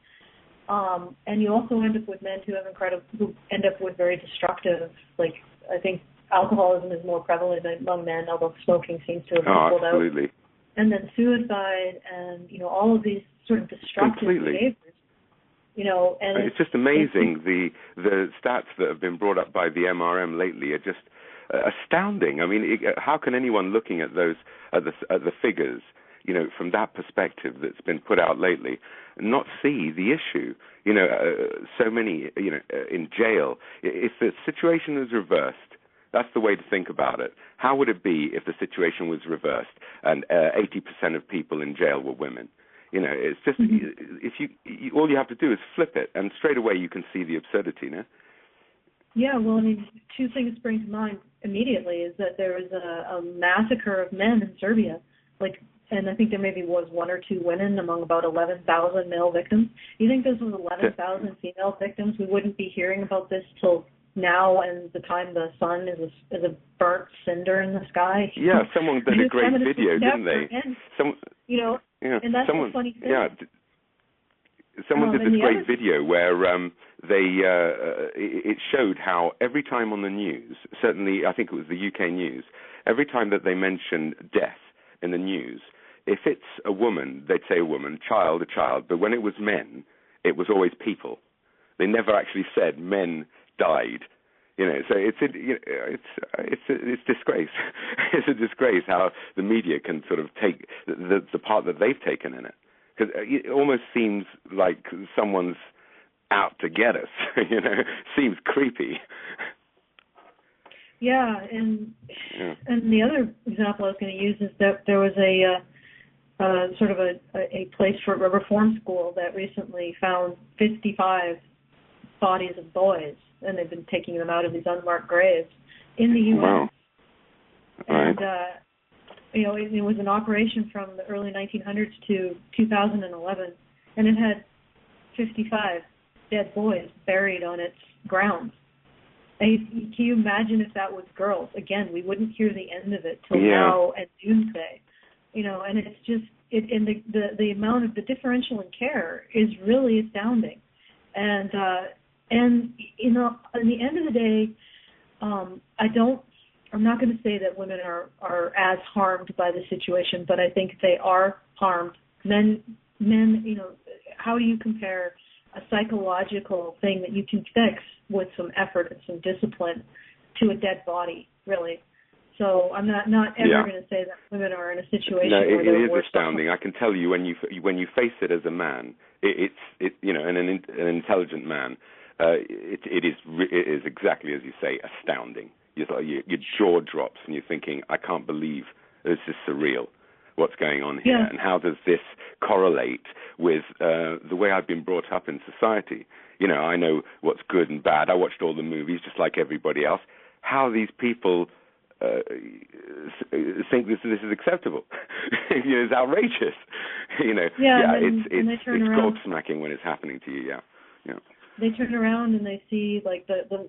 And you also end up with men who end up with very destructive, I think alcoholism is more prevalent among men, although smoking seems to have pulled out. Absolutely. And then suicide and, all of these sort of destructive behaviors. And it's just amazing the stats that have been brought up by the MRM lately are just astounding. I mean, how can anyone looking at those at the figures, from that perspective that's been put out lately, not see the issue? So many, in jail. If the situation was reversed, that's the way to think about it. How would it be if the situation was reversed and 80% of people in jail were women? It's just all you have to do is flip it, and straight away you can see the absurdity. No? Yeah, well, I mean, two things spring to mind immediately. Is that there was a massacre of men in Serbia, and I think there maybe was one or two women among about 11,000 male victims. You think this was 11,000 female victims? We wouldn't be hearing about this till now, and the time the sun is a burnt cinder in the sky. Yeah, someone did a great video, didn't they? And that's the funny thing. Yeah, someone did this great video where it showed how every time on the news, certainly I think it was the UK news, every time that they mentioned death in the news, if it's a woman, they'd say a woman, a child, but when it was men, it was always people. They never actually said men died. So it's disgrace. It's a disgrace how the media can sort of take the part that they've taken in it, because it almost seems like someone's out to get us. Seems creepy. Yeah, and the other example I was going to use is that there was a place for a reform school that recently found 55 bodies of boys, and they've been taking them out of these unmarked graves in the U.S. Wow. And it was an operation from the early 1900s to 2011, and it had 55 dead boys buried on its grounds. Can you imagine if that was girls? Again, we wouldn't hear the end of it till now and doomsday. And it's just and the amount of the differential in care is really astounding. And in the end of the day, I'm not going to say that women are as harmed by the situation, but I think they are harmed. Men, how do you compare a psychological thing that you can fix with some effort and some discipline to a dead body, really? So I'm not ever going to say that women are in a situation where they're it is astounding. I can tell you when you face it as a man, and an intelligent man, it is exactly as you say, astounding. Your jaw drops and you're thinking, I can't believe this is surreal. What's going on here? Yeah. And how does this correlate with the way I've been brought up in society? I know what's good and bad. I watched all the movies just like everybody else. How these people think this is acceptable is outrageous. It's gobsmacking when it's happening to you. Yeah. They turn around and they see like the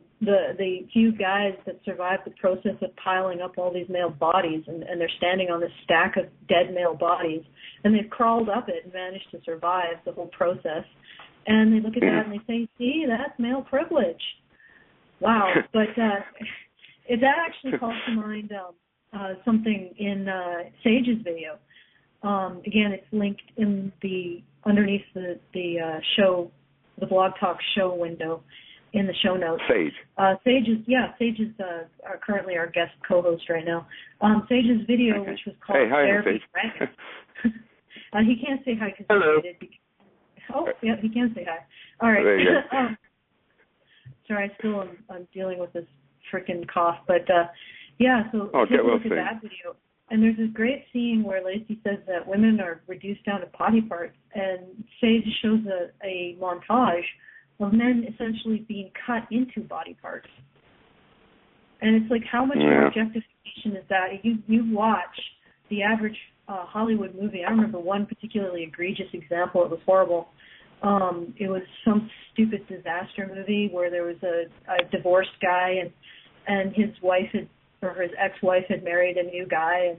few guys that survived the process of piling up all these male bodies, and they're standing on this stack of dead male bodies, and they've crawled up it and managed to survive the whole process. And they look at that and they say, "See, that's male privilege." Wow, but that actually calls to mind something in Sage's video. Again, it's linked in underneath the show. The Blog Talk show window in the show notes. Sage is currently our guest co-host right now. Sage's video, which was called Therapy. Sage. He can't say hi because he's muted. Oh, yeah, he can say hi. All right. There you go. Sorry, I'm dealing with this freaking cough, but so take a look at that video. And there's this great scene where Laci says that women are reduced down to body parts, and Sage shows a montage of men essentially being cut into body parts. And it's like, how much more objectification is that? You watch the average Hollywood movie. I remember one particularly egregious example. It was horrible. It was some stupid disaster movie where there was a divorced guy, and his wife or his ex-wife had married a new guy,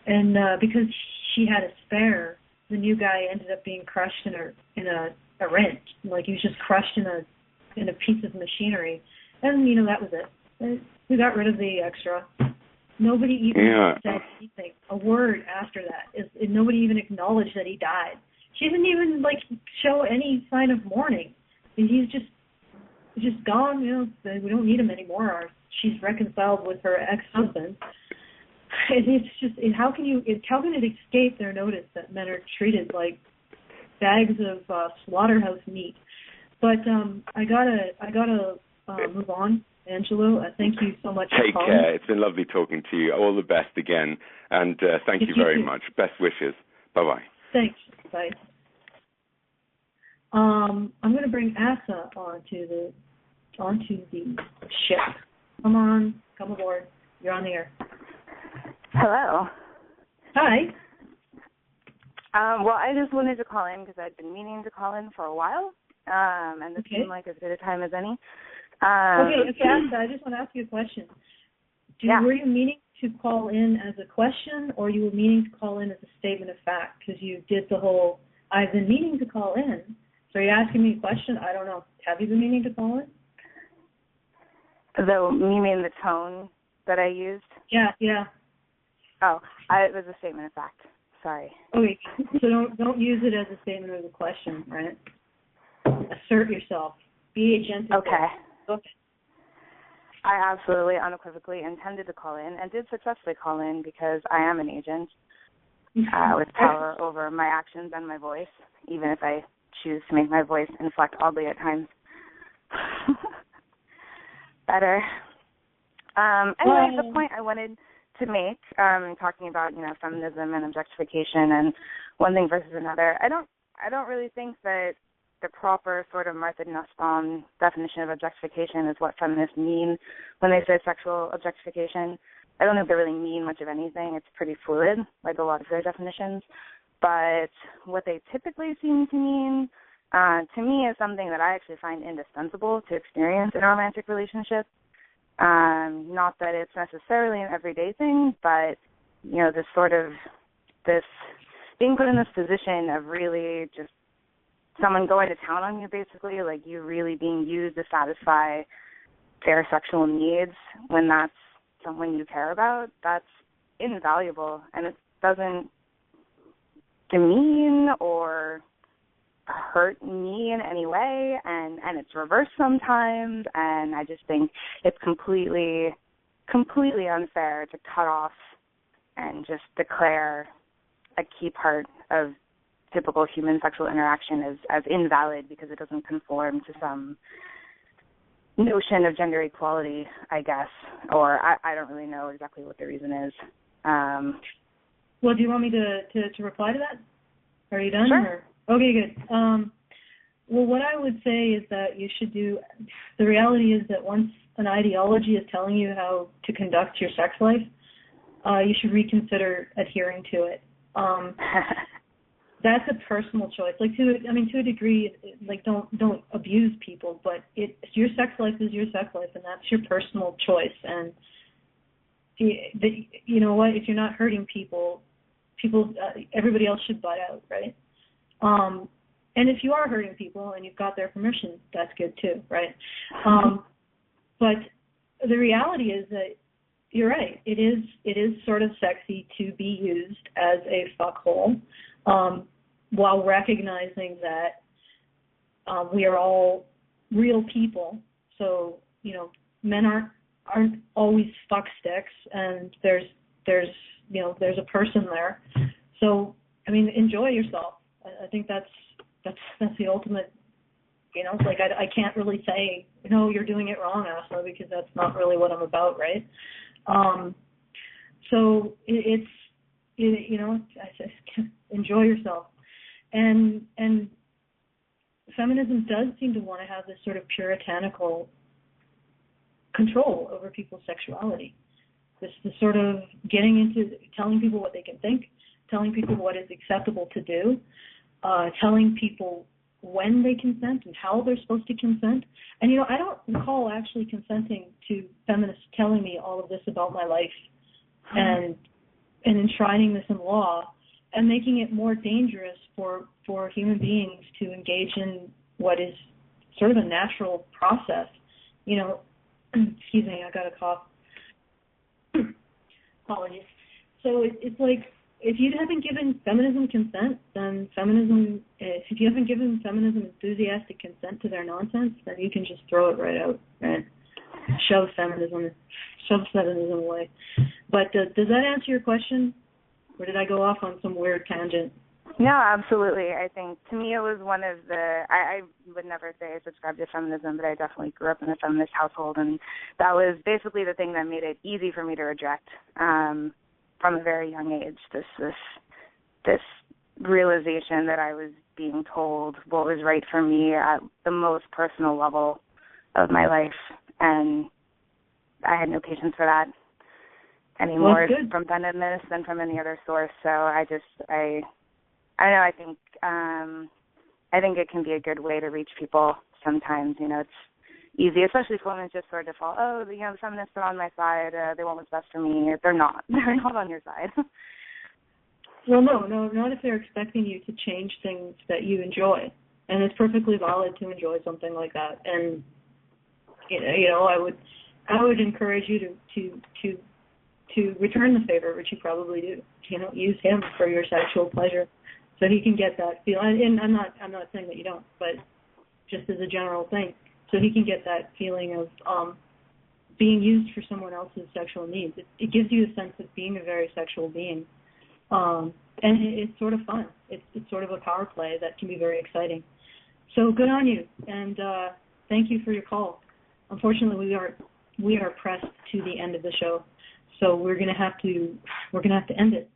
and because she had a spare, the new guy ended up being crushed in a wrench. Like, he was just crushed in a piece of machinery, and that was it. We got rid of the extra. Nobody even said anything, a word after that. Nobody even acknowledged that he died. She didn't even show any sign of mourning. And he's just gone. We don't need him anymore. She's reconciled with her ex-husband. And it's just, how can it escape their notice that men are treated like bags of slaughterhouse meat? But I gotta move on. Angelo, thank you so much for calling. Take care. It's been lovely talking to you. All the best again, and thank you very much. Best wishes. Bye-bye. Thanks. Bye. I'm going to bring Asa onto the ship. Come aboard. You're on the air. Hello. Hi. Well, I just wanted to call in because I'd been meaning to call in for a while, and this seemed like as good a time as any. Okay, Asa, I just want to ask you a question. Were you meaning to call in as a question, or you were meaning to call in as a statement of fact? Because you did the whole, I've been meaning to call in. So are you asking me a question? I don't know. Have you been meaning to call in? You mean the tone that I used? Yeah. Oh, it was a statement of fact. Sorry. Okay, so don't use it as a statement of a question, right? Assert yourself. Be agentic. Okay. Okay. I absolutely, unequivocally intended to call in and did successfully call in because I am an agent with power over my actions and my voice, even if I choose to make my voice inflect oddly at times. Better. Anyway, the point I wanted to make, talking about feminism and objectification and one thing versus another, I don't really think that the proper sort of Martha Nussbaum definition of objectification is what feminists mean when they say sexual objectification. I don't think they really mean much of anything. It's pretty fluid, like a lot of their definitions. But what they typically seem to mean, to me, is something that I actually find indispensable to experience in a romantic relationship, Not that it's necessarily an everyday thing, but, you know, this being put in this position of really just someone going to town on you, basically, like you really being used to satisfy their sexual needs when that's someone you care about, that's invaluable, and it doesn't demean or hurt me in any way, and it's reversed sometimes, and I just think it's completely unfair to cut off and just declare a key part of typical human sexual interaction as invalid because it doesn't conform to some notion of gender equality, I guess, or I don't really know exactly what the reason is. Well, do you want me to reply to that? Are you done? Sure. Or? Okay, good. Well, what I would say is that you should do, the reality is that once an ideology is telling you how to conduct your sex life, you should reconsider adhering to it. That's a personal choice. Like to a degree, like don't abuse people, but your sex life is your sex life, and that's your personal choice. And you know what? If you're not hurting people, everybody else should butt out, right? And if you are hurting people and you've got their permission, that's good too, right? But the reality is that you're right. It is sort of sexy to be used as a fuckhole, while recognizing that we are all real people. So, you know, men aren't always fuck sticks, and there's a person there. So, I mean, enjoy yourself. I think that's the ultimate. You know, like I can't really say, no, you're doing it wrong, Asla, because that's not really what I'm about, right? So it's you know, enjoy yourself, and feminism does seem to want to have this sort of puritanical control over people's sexuality. This sort of getting into telling people what they can think, telling people what is acceptable to do, telling people when they consent and how they're supposed to consent. And, you know, I don't recall actually consenting to feminists telling me all of this about my life and enshrining this in law and making it more dangerous for human beings to engage in what is sort of a natural process. You know, excuse me, I got a cough. Apologies. So it's like, if you haven't given feminism consent, then if you haven't given feminism enthusiastic consent to their nonsense, then you can just throw it right out, right? Shove feminism away. But does that answer your question? Or did I go off on some weird tangent? No, absolutely. I think, to me, it was one of the, I would never say I subscribe to feminism, but I definitely grew up in a feminist household, and that was basically the thing that made it easy for me to reject from a very young age, this realization that I was being told what was right for me at the most personal level of my life, and I had no patience for that anymore from feminists than from any other source. So I don't know. I think it can be a good way to reach people sometimes. You know, it's easy, especially if women just sort of fall, oh, you know, the feminists are on my side. They want what's best for me. They're not. They're not on your side. Well, no, not if they're expecting you to change things that you enjoy, and it's perfectly valid to enjoy something like that. And you know, I would encourage you to return the favor, which you probably do. You know, use him for your sexual pleasure, so he can get that feeling. And I'm not saying that you don't, but just as a general thing, so he can get that feeling of being used for someone else's sexual needs. It gives you a sense of being a very sexual being, and it's sort of fun. It's sort of a power play that can be very exciting. So good on you, and thank you for your call. Unfortunately, we are pressed to the end of the show, so we're gonna have to end it.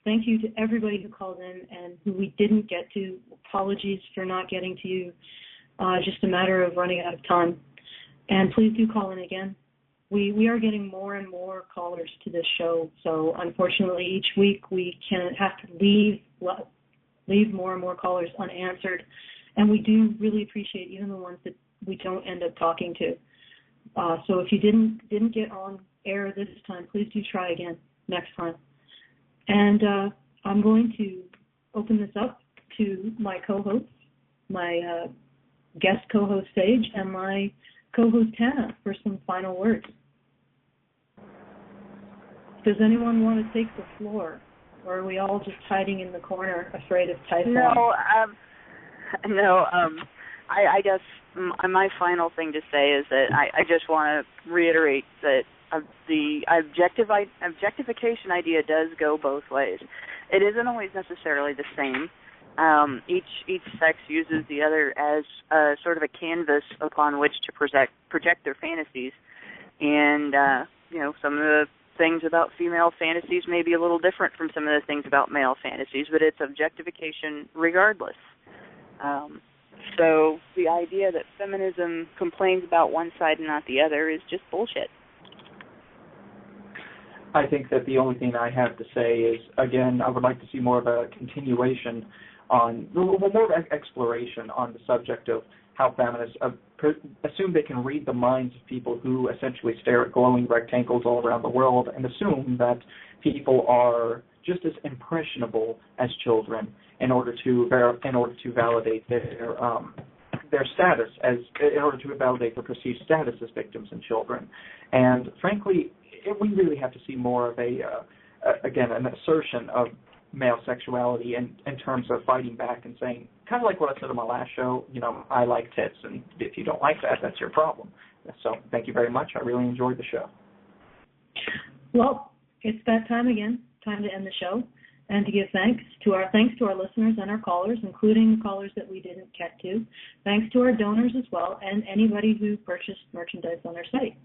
Thank you to everybody who called in and who we didn't get to. Apologies for not getting to you. Just a matter of running out of time. And please do call in again. We are getting more and more callers to this show, so unfortunately each week we can have to leave more and more callers unanswered, and we do really appreciate even the ones that we don't end up talking to. So if you didn't get on air this time, please do try again next time. And I'm going to open this up to my co-hosts, my guest co-host Sage, and my co-host Hannah for some final words. Does anyone want to take the floor, or are we all just hiding in the corner, afraid of typhoon? I guess my final thing to say is that I just want to reiterate that the objectification idea does go both ways. It isn't always necessarily the same. Each sex uses the other as sort of a canvas upon which to project their fantasies, and some of the things about female fantasies may be a little different from some of the things about male fantasies, but it's objectification regardless. So the idea that feminism complains about one side and not the other is just bullshit. I think that the only thing I have to say is, again, I would like to see more of a continuation on, more of exploration on the subject of how feminists assume they can read the minds of people who essentially stare at glowing rectangles all around the world, and assume that people are just as impressionable as children in order to validate their status, in order to validate their perceived status as victims and children. And frankly, we really have to see more of an assertion of male sexuality in terms of fighting back and saying, kind of like what I said on my last show, I like tits, and if you don't like that, that's your problem. So thank you very much. I really enjoyed the show. Well, it's that time again, time to end the show, and to give thanks to our listeners and our callers, including the callers that we didn't get to. Thanks to our donors as well, and anybody who purchased merchandise on our site.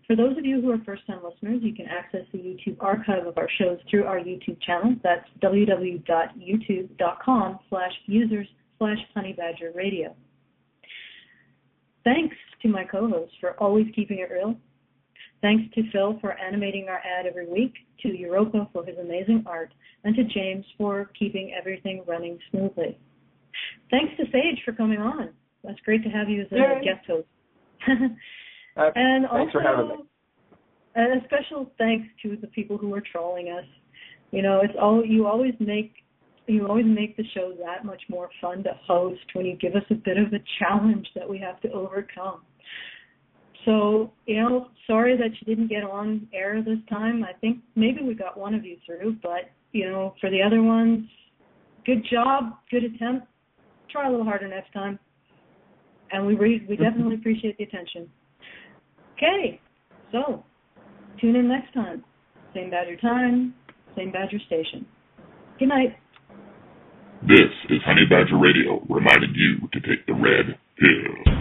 For those of you who are first-time listeners, you can access the YouTube archive of our shows through our YouTube channel. That's www.youtube.com/users/honeybadgerradio. Thanks to my co-hosts for always keeping it real. Thanks to Phil for animating our ad every week, to Europa for his amazing art, and to James for keeping everything running smoothly. Thanks to Sage for coming on. That's great to have you as a guest host. And thanks for having me. A special thanks to the people who are trolling us. You always make the show that much more fun to host when you give us a bit of a challenge that we have to overcome. So, sorry that you didn't get on air this time. I think maybe we got one of you through, but, for the other ones, good job, good attempt. Try a little harder next time. And we definitely appreciate the attention. Okay, so tune in next time. Same Badger time, same Badger station. Good night. This is Honey Badger Radio, reminding you to take the red pill.